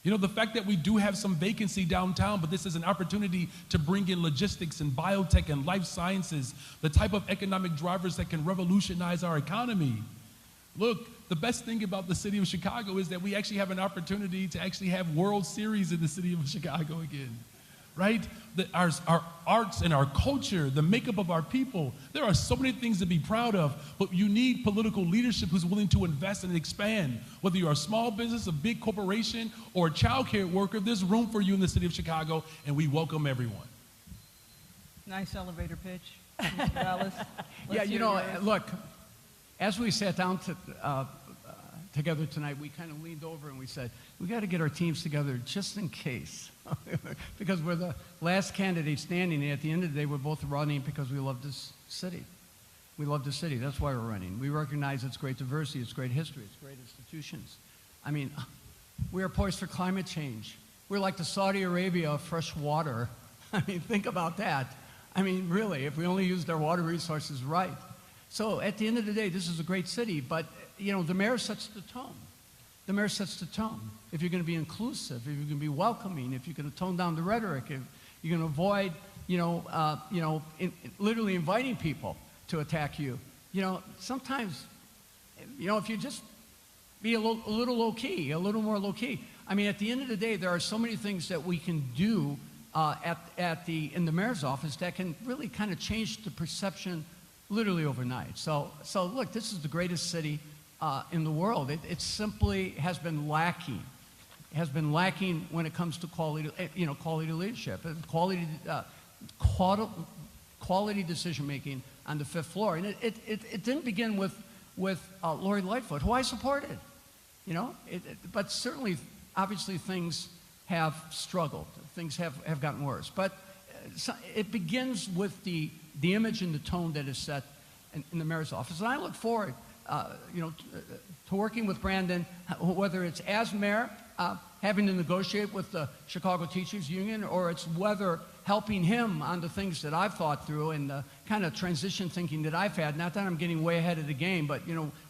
You know, the fact that we do have some vacancy downtown, but this is an opportunity to bring in logistics and biotech and life sciences, the type of economic drivers that can revolutionize our economy. Look, the best thing about the city of Chicago is that we actually have an opportunity to actually have World Series in the city of Chicago again, right? Our arts and our culture, the makeup of our people, there are so many things to be proud of, but you need political leadership who's willing to invest and expand. Whether you're a small business, a big corporation, or a child care worker, there's room for you in the city of Chicago, and we welcome everyone. Nice elevator pitch, Mr. Dallas. Yeah, you know, look, as we sat down together tonight, we kind of leaned over and we said, we got to get our teams together just in case. Because we're the last candidate standing, and at the end of the day, we're both running because we love this city. We love the city. That's why we're running. We recognize its great diversity, its great history, its great institutions. I mean, we are poised for climate change. We're like the Saudi Arabia of fresh water. I mean, think about that. I mean, really, if we only used our water resources right. So at the end of the day, this is a great city, but, you know, the mayor sets the tone. The mayor sets the tone. If you're going to be inclusive, if you're going to be welcoming, if you're going to tone down the rhetoric, if you're going to avoid, literally inviting people to attack you, you know, sometimes, you know, if you just be a little low-key, a little more low-key. I mean, at the end of the day, there are so many things that we can do in the mayor's office that can really kind of change the perception literally overnight. So look, this is the greatest city in the world. It simply has been lacking. It has been lacking when it comes to quality leadership, quality decision making on the fifth floor. And it didn't begin with Lori Lightfoot, who I supported. You know, but certainly, obviously, things have struggled. Things have gotten worse. But it begins with the image and the tone that is set in the mayor's office. And I look forward, to working with Brandon, whether it's as mayor, having to negotiate with the Chicago Teachers Union, or it's whether helping him on the things that I've thought through and the kind of transition thinking that I've had. Not that I'm getting way ahead of the game, but,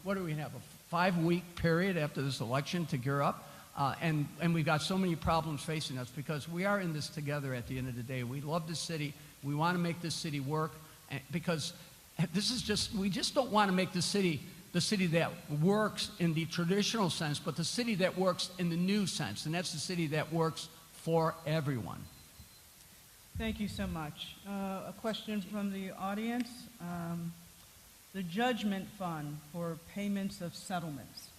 what do we have, a 5-week period after this election to gear up? And we've got so many problems facing us because we are in this together at the end of the day. We love this city. We want to make this city work because we just don't want to make the city that works in the traditional sense, but the city that works in the new sense. And that's the city that works for everyone. Thank you so much. A question from the audience. The judgment fund for payments of settlements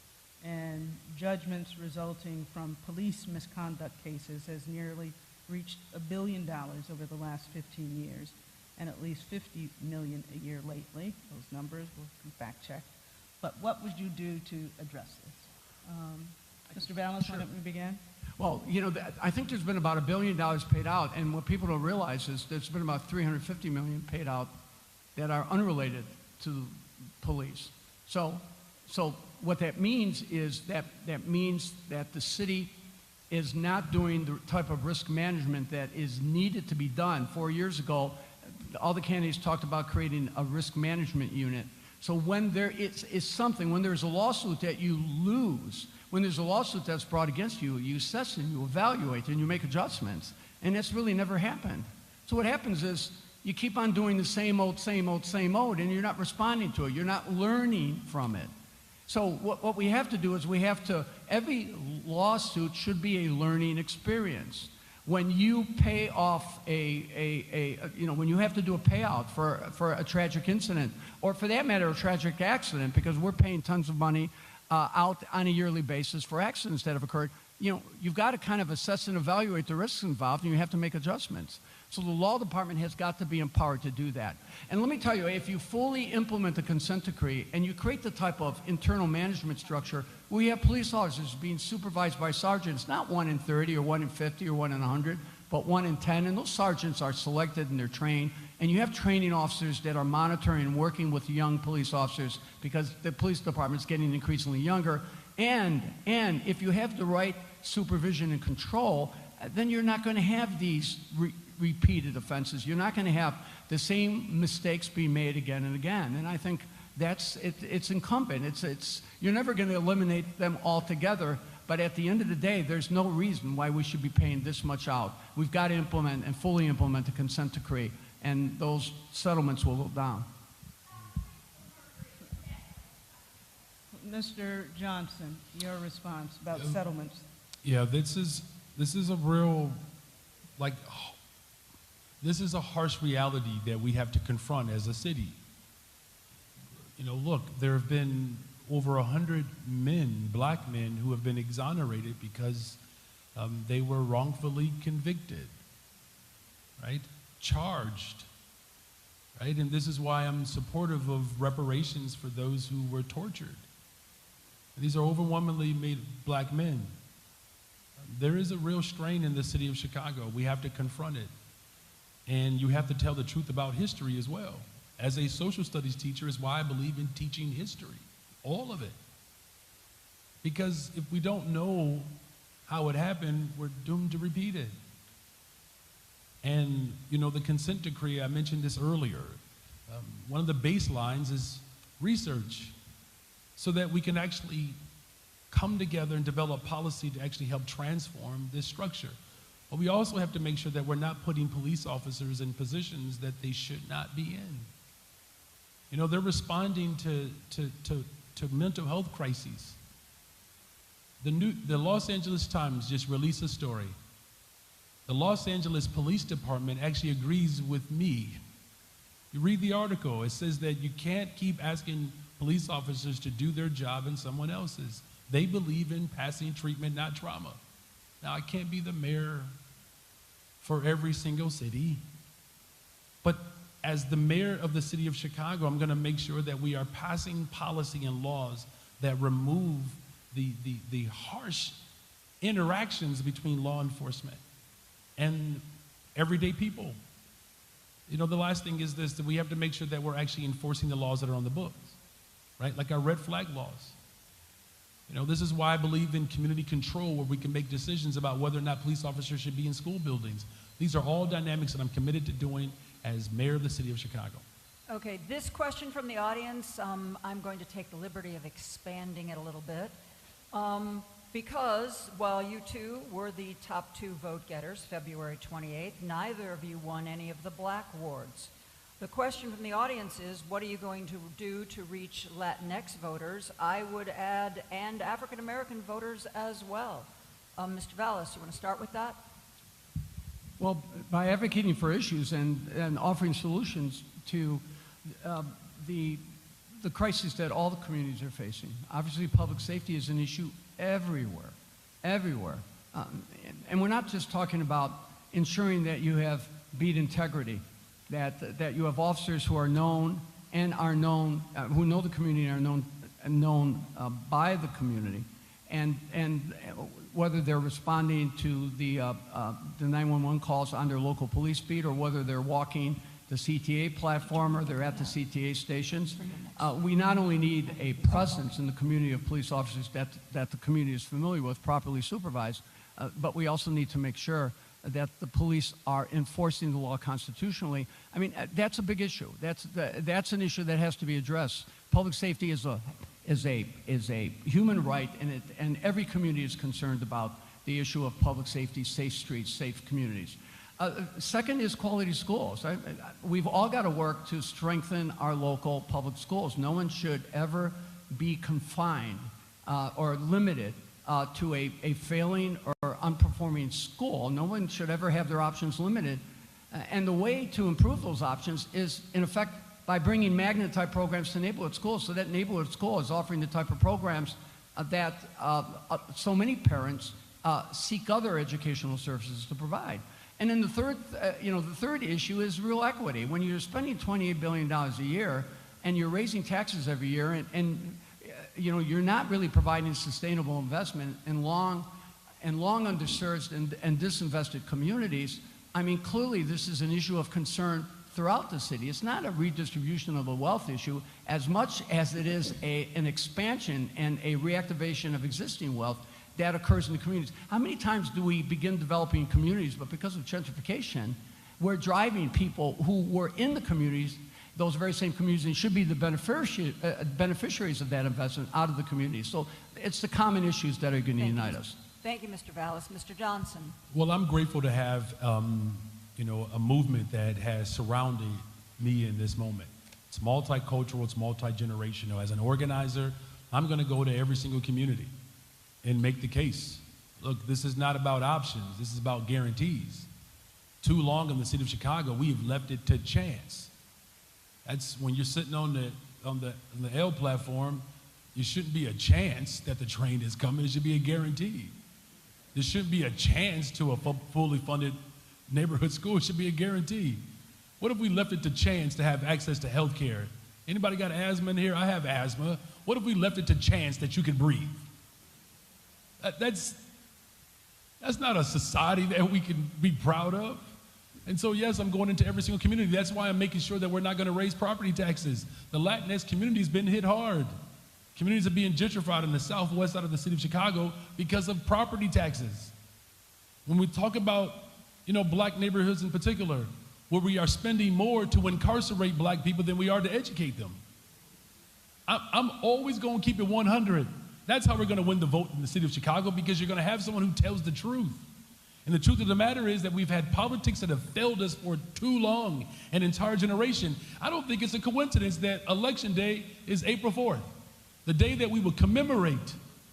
and judgments resulting from police misconduct cases has nearly reached $1 billion over the last 15 years, and at least $50 million a year lately. Those numbers will be fact-checked. But what would you do to address this? Mr. Balance, why don't we begin? Well, I think there's been about $1 billion paid out, and what people don't realize is there's been about $350 million paid out that are unrelated to police. So what that means is that means that the city is not doing the type of risk management that is needed to be done. 4 years ago, all the candidates talked about creating a risk management unit. So when there is something, when there's a lawsuit that you lose, when there's a lawsuit that's brought against you, you assess and you evaluate and you make adjustments. And that's really never happened. So what happens is you keep on doing the same old, and you're not responding to it. You're not learning from it. So what we have to do is every lawsuit should be a learning experience. When you pay off when you have to do a payout for a tragic incident, or for that matter, a tragic accident, because we're paying tons of money out on a yearly basis for accidents that have occurred, you've got to kind of assess and evaluate the risks involved, and you have to make adjustments. So the law department has got to be empowered to do that. And let me tell you, if you fully implement the consent decree and you create the type of internal management structure, we have police officers being supervised by sergeants, not 1 in 30 or 1 in 50 or 1 in 100, but 1 in 10. And those sergeants are selected and they're trained. And you have training officers that are monitoring and working with young police officers because the police department's getting increasingly younger. And if you have the right supervision and control, then you're not going to have these repeated offenses. You're not going to have the same mistakes being made again and again. And I think it's incumbent. You're never going to eliminate them altogether, but at the end of the day, there's no reason why we should be paying this much out. We've got to implement and fully implement the consent decree, and those settlements will go down. Mr. Johnson, your response about settlements. Yeah, this is a real, this is a harsh reality that we have to confront as a city. Look, there have been over 100 men, black men, who have been exonerated because they were wrongfully convicted, right? Charged, right? And this is why I'm supportive of reparations for those who were tortured. These are overwhelmingly made black men. There is a real strain in the city of Chicago. We have to confront it. And you have to tell the truth about history as well. As a social studies teacher is why I believe in teaching history, all of it. Because if we don't know how it happened, we're doomed to repeat it. And, the consent decree, I mentioned this earlier. One of the baselines is research so that we can actually come together and develop policy to actually help transform this structure. But we also have to make sure that we're not putting police officers in positions that they should not be in. They're responding to mental health crises. The Los Angeles Times just released a story. The Los Angeles Police Department actually agrees with me. You read the article, it says that you can't keep asking police officers to do their job and someone else's. They believe in passing treatment, not trauma. Now, I can't be the mayor for every single city, but as the mayor of the city of Chicago, I'm going to make sure that we are passing policy and laws that remove the harsh interactions between law enforcement and everyday people. You know, the last thing is this, that we have to make sure that we're actually enforcing the laws that are on the books, right? Like our red flag laws. You know, this is why I believe in community control, where we can make decisions about whether or not police officers should be in school buildings. These are all dynamics that I'm committed to doing as mayor of the city of Chicago. Okay, this question from the audience, I'm going to take the liberty of expanding it a little bit. Because while you two were the top 2 vote getters February 28th, neither of you won any of the black wards. The question from the audience is, what are you going to do to reach Latinx voters? I would add, and African American voters as well. Mr. Vallis, you want to start with that? Well, by advocating for issues and offering solutions to the crises that all the communities are facing. Obviously, public safety is an issue everywhere. And we're not just talking about ensuring that you have beat integrity, that you have officers who are known and are known, who know the community and are known by the community, and whether they're responding to the 911 calls on their local police beat, or whether they're walking the CTA platform or they're at the CTA stations. We not only need a presence in the community of police officers that the community is familiar with, properly supervised, but we also need to make sure that the police are enforcing the law constitutionally. I mean, that's a big issue. That's an issue that has to be addressed. Public safety is a human right, and every community is concerned about the issue of public safety, safe streets, safe communities. Second is quality schools. We've all got to work to strengthen our local public schools. No one should ever be confined or limited to a failing or unperforming school. No one should ever have their options limited. And the way to improve those options is, in effect, by bringing magnet-type programs to neighborhood schools, so that neighborhood school is offering the type of programs that so many parents seek other educational services to provide. And then the third issue is real equity. When you're spending $28 billion a year and you're raising taxes every year, and you're not really providing sustainable investment in long underserved and disinvested communities, I mean, clearly this is an issue of concern throughout the city. It's not a redistribution of a wealth issue as much as it is an expansion and a reactivation of existing wealth that occurs in the communities. How many times do we begin developing communities, but because of gentrification, we're driving people who were in the communities, those very same communities, and should be the beneficiaries of that investment, out of the community. So it's the common issues that are going to unite us. Thank you, Mr. Vallis. Mr. Johnson. Well, I'm grateful to have a movement that has surrounded me in this moment. It's multicultural, it's multi-generational. As an organizer, I'm going to go to every single community and make the case. Look, this is not about options, this is about guarantees. Too long in the city of Chicago, we have left it to chance. That's when you're sitting on the L platform, it shouldn't be a chance that the train is coming, it should be a guarantee. There shouldn't be a chance to a fully funded neighborhood school, it should be a guarantee. What if we left it to chance to have access to health care? Anybody got asthma in here? I have asthma. What if we left it to chance that you could breathe? That's not a society that we can be proud of. And so, yes, I'm going into every single community. That's why I'm making sure that we're not going to raise property taxes. The Latinx community has been hit hard. Communities are being gentrified in the southwest side of the city of Chicago because of property taxes. When we talk about, black neighborhoods in particular, where we are spending more to incarcerate black people than we are to educate them. I'm always going to keep it 100. That's how we're going to win the vote in the city of Chicago, because you're going to have someone who tells the truth. And the truth of the matter is that we've had politics that have failed us for too long, an entire generation. I don't think it's a coincidence that Election Day is April 4th, the day that we will commemorate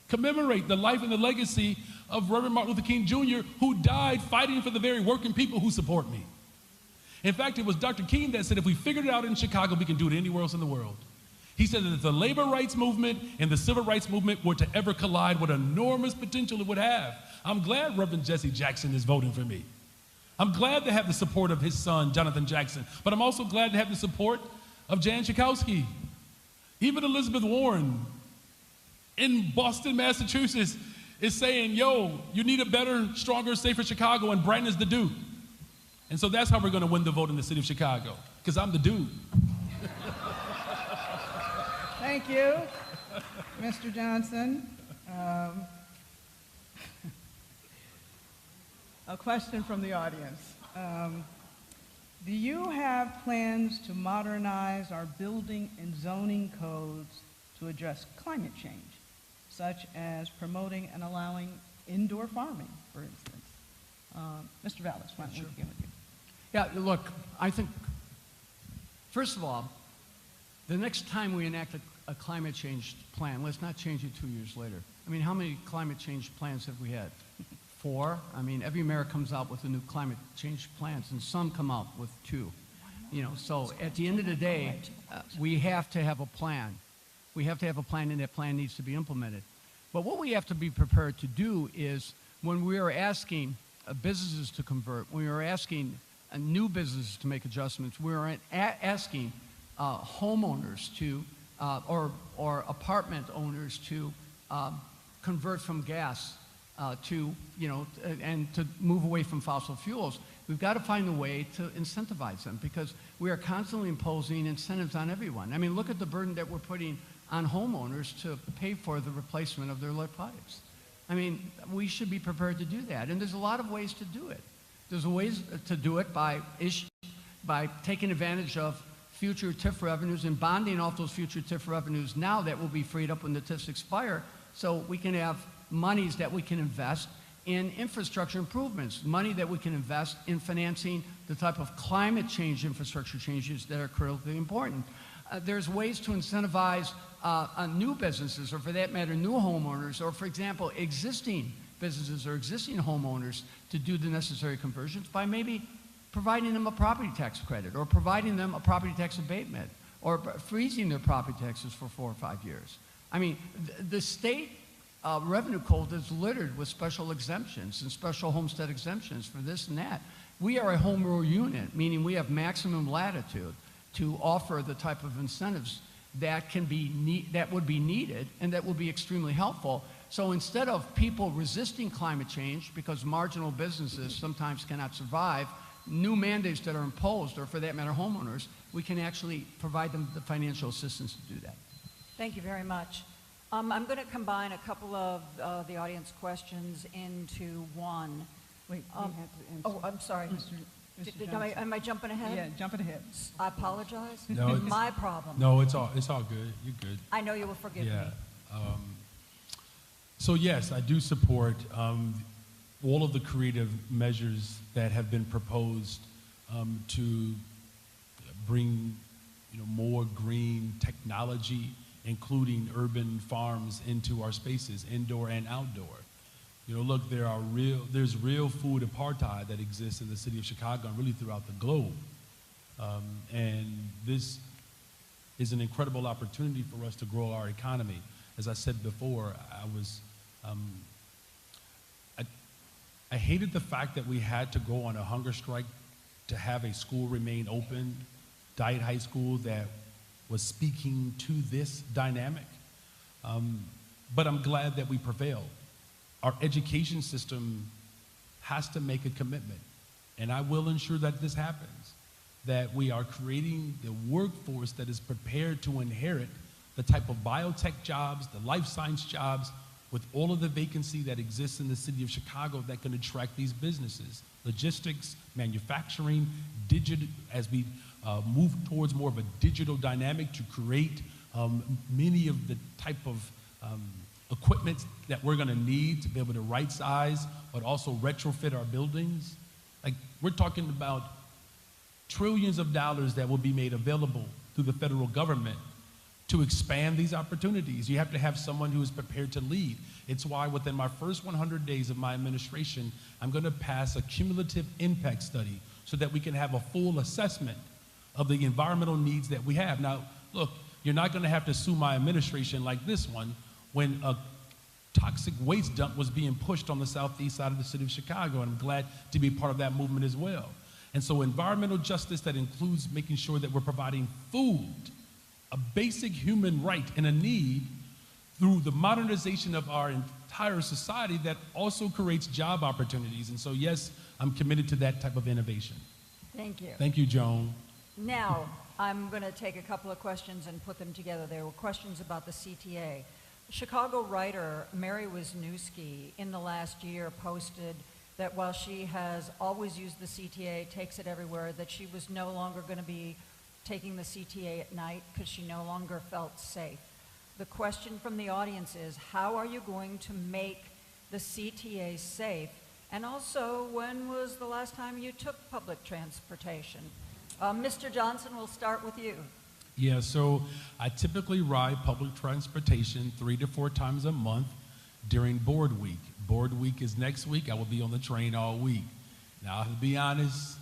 the life and the legacy of Reverend Martin Luther King Jr., who died fighting for the very working people who support me. In fact, it was Dr. King that said, if we figured it out in Chicago, we can do it anywhere else in the world. He said that if the labor rights movement and the civil rights movement were to ever collide, what enormous potential it would have. I'm glad Reverend Jesse Jackson is voting for me. I'm glad to have the support of his son, Jonathan Jackson, but I'm also glad to have the support of Jan Schakowsky. Even Elizabeth Warren in Boston, Massachusetts is saying, yo, you need a better, stronger, safer Chicago, and Brandon's the dude. And so that's how we're going to win the vote in the city of Chicago, because I'm the dude. Thank you, Mr. Johnson. A question from the audience. Do you have plans to modernize our building and zoning codes to address climate change, such as promoting and allowing indoor farming, for instance? Mr. Vallis, why don't we begin with you? Yeah, look, I think, first of all, the next time we enact a climate change plan, let's not change it 2 years later. I mean, how many climate change plans have we had? 4? I mean, every mayor comes out with a new climate change plans, and some come out with 2. You know, so at the end of the day, we have to have a plan. We have to have a plan, and that plan needs to be implemented. But what we have to be prepared to do is, when we are asking businesses to convert, when we are asking new businesses to make adjustments, we are asking homeowners to, or apartment owners to convert from gas to, you know, and to move away from fossil fuels. We've got to find a way to incentivize them, because we are constantly imposing incentives on everyone. I mean, look at the burden that we're putting on homeowners to pay for the replacement of their lead pipes. I mean, we should be prepared to do that, and there's a lot of ways to do it. There's ways to do it by taking advantage of future TIF revenues and bonding off those future TIF revenues now that will be freed up when the TIFs expire, so we can have monies that we can invest in infrastructure improvements, money that we can invest in financing the type of climate change infrastructure changes that are critically important. There's ways to incentivize new businesses, or for that matter, new homeowners, or for example, existing businesses or existing homeowners to do the necessary conversions by maybe providing them a property tax credit, or providing them a property tax abatement, or freezing their property taxes for 4 or 5 years. I mean, the state revenue code is littered with special exemptions and special homestead exemptions for this and that. We are a home rule unit, meaning we have maximum latitude to offer the type of incentives that can be that would be needed and that will be extremely helpful. So instead of people resisting climate change because marginal businesses sometimes cannot survive, new mandates that are imposed, or for that matter, homeowners, we can actually provide them the financial assistance to do that. Thank you very much. I'm going to combine a couple of the audience questions into one. Wait, we have to answer. Oh, I'm sorry. Am I jumping ahead? Yeah, jumping ahead. I apologize. No, it's my problem. No, it's all good. You're good. I know you will forgive me. So yes, I do support all of the creative measures that have been proposed to bring, more green technology, including urban farms, into our spaces, indoor and outdoor. Look, there's real food apartheid that exists in the city of Chicago and really throughout the globe. And this is an incredible opportunity for us to grow our economy. As I said before, I hated the fact that we had to go on a hunger strike to have a school remain open, Diet High School, that was speaking to this dynamic. But I'm glad that we prevailed. Our education system has to make a commitment, and I will ensure that this happens, that we are creating the workforce that is prepared to inherit the type of biotech jobs, the life science jobs, with all of the vacancy that exists in the city of Chicago that can attract these businesses. Logistics, manufacturing, digital, as we move towards more of a digital dynamic to create many of the type of equipment that we're gonna need to be able to right size, but also retrofit our buildings. Like, we're talking about trillions of dollars that will be made available through the federal government to expand these opportunities. You have to have someone who is prepared to lead. It's why within my first 100 days of my administration, I'm gonna pass a cumulative impact study so that we can have a full assessment of the environmental needs that we have. Now, look, you're not gonna have to sue my administration like this one, when a toxic waste dump was being pushed on the southeast side of the city of Chicago, and I'm glad to be part of that movement as well. And so environmental justice that includes making sure that we're providing food, a basic human right and a need, through the modernization of our entire society that also creates job opportunities. And so, yes, I'm committed to that type of innovation. Thank you. Thank you, Joan. Now, I'm going to take a couple of questions and put them together. There were questions about the CTA. Chicago writer Mary Wisniewski in the last year posted that while she has always used the CTA, takes it everywhere, that she was no longer going to be taking the CTA at night because she no longer felt safe. The question from the audience is, how are you going to make the CTA safe? And also, when was the last time you took public transportation? Mr. Johnson, we'll start with you. Yeah, so I typically ride public transportation 3 to 4 times a month during board week. Board week is next week. I will be on the train all week. Now, to be honest,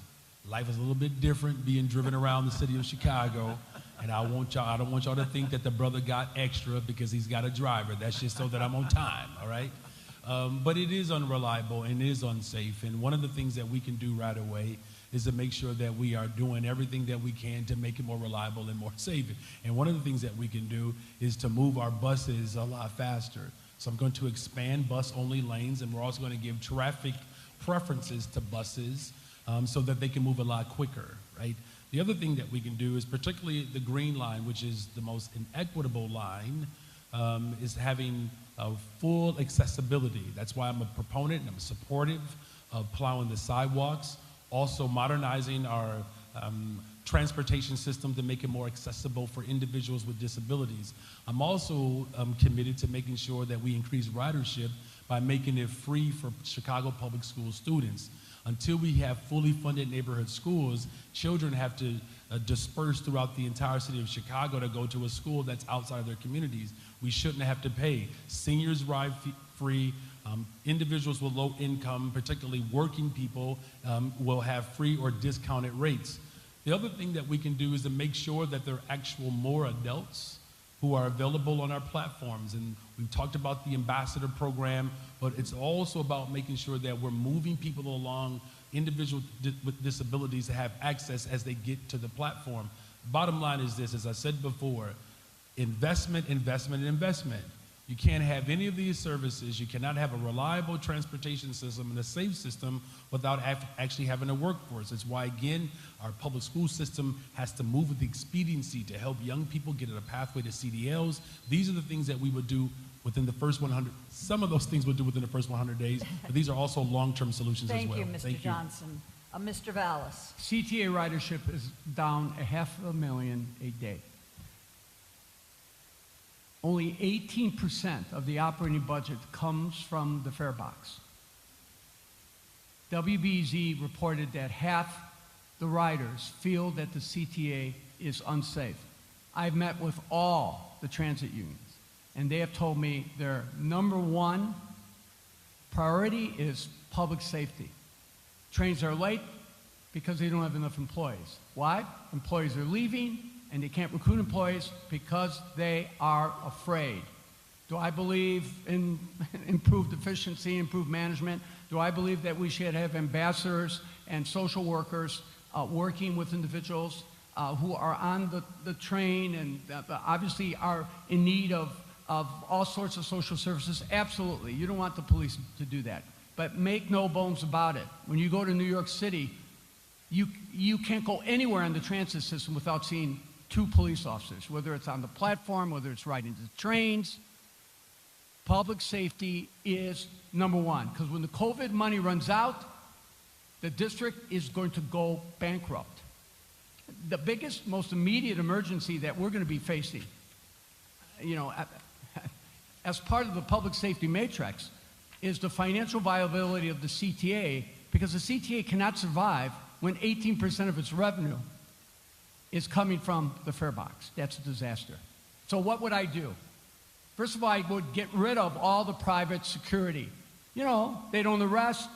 life is a little bit different being driven around the city of Chicago. And I don't want y'all to think that the brother got extra because he's got a driver. That's just so that I'm on time, all right? But it is unreliable and it is unsafe. And one of the things that we can do right away is to make sure that we are doing everything that we can to make it more reliable and more safe. And one of the things that we can do is to move our buses a lot faster. So I'm going to expand bus-only lanes, and we're also going to give traffic preferences to buses so that they can move a lot quicker, right? The other thing that we can do is, particularly the green line, which is the most inequitable line, is having full accessibility. That's why I'm a proponent and I'm supportive of plowing the sidewalks, also modernizing our transportation system to make it more accessible for individuals with disabilities. I'm also committed to making sure that we increase ridership by making it free for Chicago public school students. Until we have fully funded neighborhood schools, children have to disperse throughout the entire city of Chicago to go to a school that's outside of their communities. We shouldn't have to pay. Seniors ride free. Individuals with low income, particularly working people, will have free or discounted rates. The other thing that we can do is to make sure that there are actual more adults who are available on our platforms. And we've talked about the ambassador program, but it's also about making sure that we're moving people along, individuals with disabilities, to have access as they get to the platform. Bottom line is this, as I said before, investment, investment, and investment. You can't have any of these services. You cannot have a reliable transportation system and a safe system without actually having a workforce. It's why, again, our public school system has to move with expediency to help young people get a pathway to CDLs. These are the things that we would do within the first 100. Some of those things we'll do within the first 100 days, but these are also long-term solutions as well. Thank you, Mr. Johnson. Mr. Vallis. CTA ridership is down 500,000 a day. Only 18% of the operating budget comes from the fare box. WBZ reported that half the riders feel that the CTA is unsafe. I've met with all the transit unions, and they have told me their number one priority is public safety. Trains are late because they don't have enough employees. Why? Employees are leaving, and they can't recruit employees because they are afraid. Do I believe in improved efficiency, improved management? Do I believe that we should have ambassadors and social workers working with individuals who are on the train and obviously are in need of all sorts of social services? Absolutely. You don't want the police to do that. But make no bones about it. When you go to New York City, you can't go anywhere in the transit system without seeing 2 police officers, whether it's on the platform, whether it's riding the trains. Public safety is number one, because when the COVID money runs out, the district is going to go bankrupt. The biggest, most immediate emergency that we're going to be facing, as part of the public safety matrix, is the financial viability of the CTA, because the CTA cannot survive when 18% of its revenue is coming from the fare box. That's a disaster. So what would I do? First of all, I would get rid of all the private security. They don't arrest,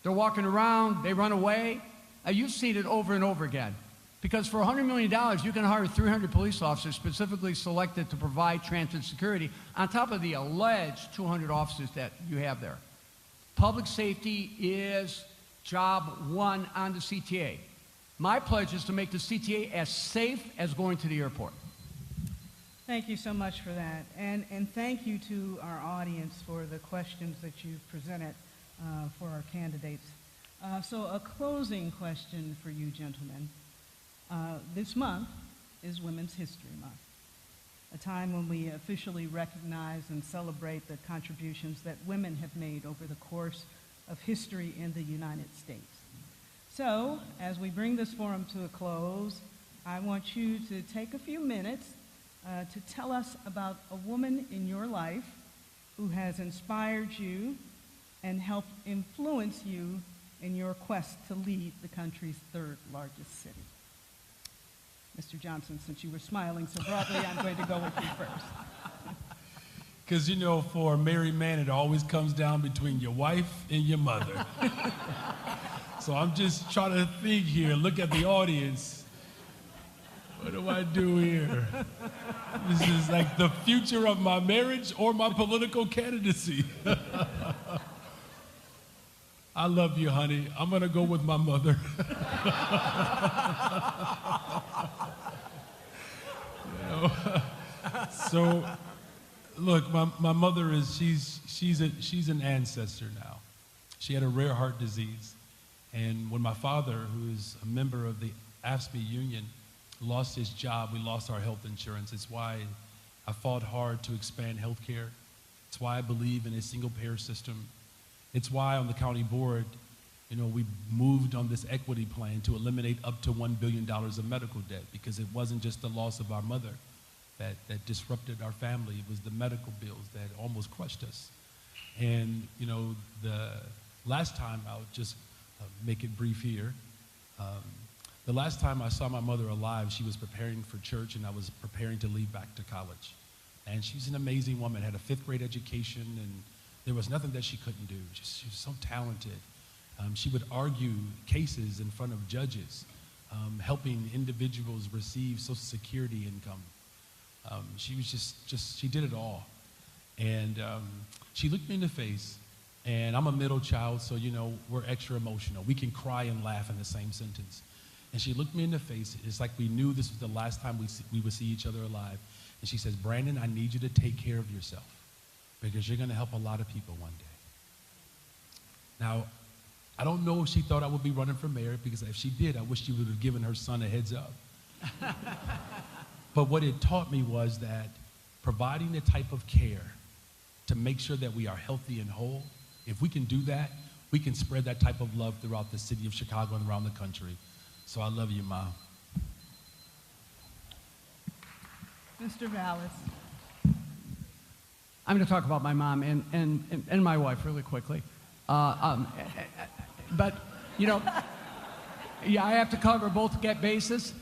they're walking around, they run away. You've seen it over and over again. Because for $100 million, you can hire 300 police officers specifically selected to provide transit security on top of the alleged 200 officers that you have there. Public safety is job one on the CTA. My pledge is to make the CTA as safe as going to the airport. Thank you so much for that. And thank you to our audience for the questions that you've presented for our candidates. So a closing question for you gentlemen. This month is Women's History Month, a time when we officially recognize and celebrate the contributions that women have made over the course of history in the United States. So, as we bring this forum to a close, I want you to take a few minutes to tell us about a woman in your life who has inspired you and helped influence you in your quest to lead the country's third largest city. Mr. Johnson, since you were smiling so broadly, I'm going to go with you first. Because, you know, for a married man, it always comes down between your wife and your mother. So I'm just trying to think here, look at the audience. What do I do here? This is like the future of my marriage or my political candidacy. I love you, honey. I'm going to go with my mother. You know? So, look, my mother is, she's an ancestor now. She had a rare heart disease. And when my father, who is a member of the AFSCME union, lost his job, we lost our health insurance. It's why I fought hard to expand health care. It's why I believe in a single-payer system. It's why on the county board, you know, we moved on this equity plan to eliminate up to $1 billion of medical debt, because it wasn't just the loss of our mother that disrupted our family. It was the medical bills that almost crushed us. And, you know, the last time, I'll just make it brief here. The last time I saw my mother alive, she was preparing for church, and I was preparing to leave back to college. And she's an amazing woman, had a 5th grade education, and there was nothing that she couldn't do. She was so talented. She would argue cases in front of judges, helping individuals receive Social Security income. She was she did it all. And she looked me in the face, and I'm a middle child, so, you know, we're extra emotional. We can cry and laugh in the same sentence. And she looked me in the face. It's like we knew this was the last time we would see each other alive. And she says, "Brandon, I need you to take care of yourself, because you're going to help a lot of people one day." Now, I don't know if she thought I would be running for mayor, because if she did, I wish she would have given her son a heads up. But what it taught me was that providing the type of care to make sure that we are healthy and whole, if we can do that, we can spread that type of love throughout the city of Chicago and around the country. So I love you, Mom. Mr. Vallis. I'm going to talk about my mom and my wife really quickly. But, you know, yeah, I have to cover both bases.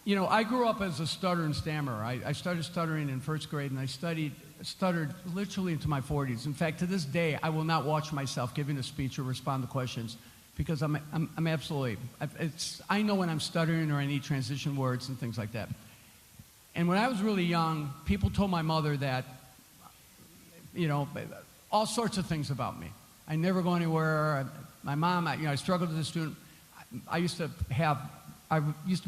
You know, I grew up as a stutter and stammerer. I started stuttering in 1st grade, and I stuttered literally into my 40s. In fact, to this day, I will not watch myself giving a speech or respond to questions, because I'm absolutely, I know when I'm stuttering or I need transition words and things like that. And when I was really young, people told my mother that, you know, all sorts of things about me. I never go anywhere. My mom, I struggled as a student. I used to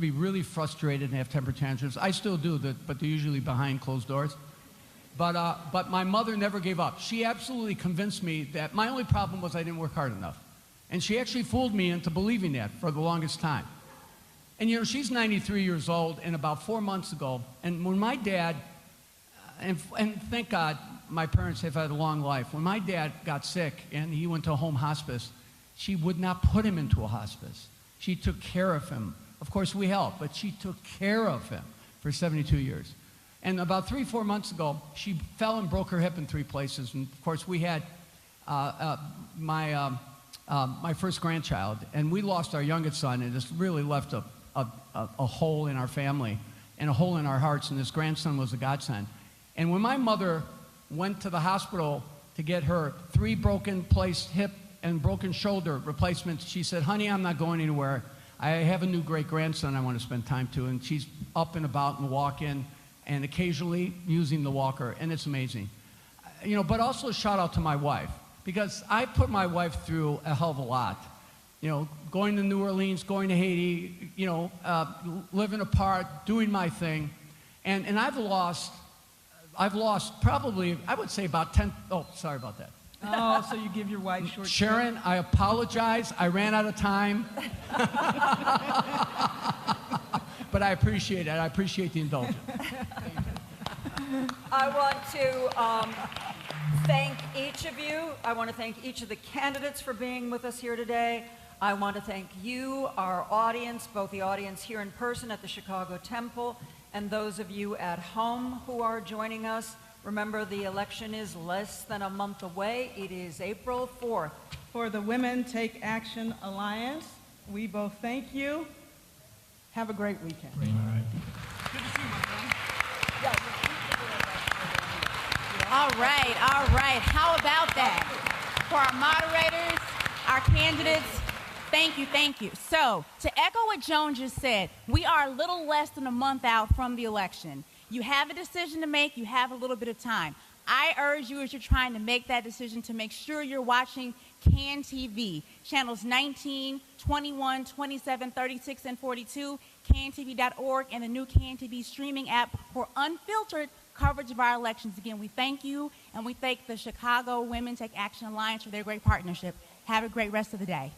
be really frustrated and have temper tantrums. I still do, but they're usually behind closed doors. But my mother never gave up. She absolutely convinced me that my only problem was I didn't work hard enough. And she actually fooled me into believing that for the longest time. And, you know, she's 93 years old, and about 4 months ago, and when my dad, and thank God my parents have had a long life, when my dad got sick and he went to a home hospice, she would not put him into a hospice. She took care of him. Of course, we helped, but she took care of him for 72 years. And about 3-4 months ago, she fell and broke her hip in 3 places. And, of course, we had my first grandchild, and we lost our youngest son, and this really left a hole in our family and a hole in our hearts, and this grandson was a godsend. And when my mother went to the hospital to get her 3 broken placed hip and broken shoulder replacements, she said, "Honey, I'm not going anywhere. I have a new great-grandson I want to spend time to," and she's up and about and walking and occasionally using the walker, and it's amazing. You know, but also a shout out to my wife, because I put my wife through a hell of a lot. You know, going to New Orleans, going to Haiti, you know, living apart, doing my thing. And I've lost probably, I would say about 10, oh, sorry about that. Oh, so you give your wife short Sharon, I apologize. I ran out of time. But I appreciate it. I appreciate the indulgence. I want to thank each of you. I want to thank each of the candidates for being with us here today. I want to thank you, our audience, both the audience here in person at the Chicago Temple and those of you at home who are joining us. Remember, the election is less than a month away. It is April 4th. For the Women Take Action Alliance, we both thank you. Have a great weekend. All right. Good to see you, my friend. All right. How about that? For our moderators, our candidates, thank you. So, to echo what Joan just said, we are a little less than a month out from the election. You have a decision to make. You have a little bit of time. I urge you, as you're trying to make that decision, to make sure you're watching CAN TV, channels 19, 21, 27, 36, and 42, cantv.org, and the new CAN TV streaming app for unfiltered coverage of our elections. Again, we thank you, and we thank the Chicago Women Take Action Alliance for their great partnership. Have a great rest of the day.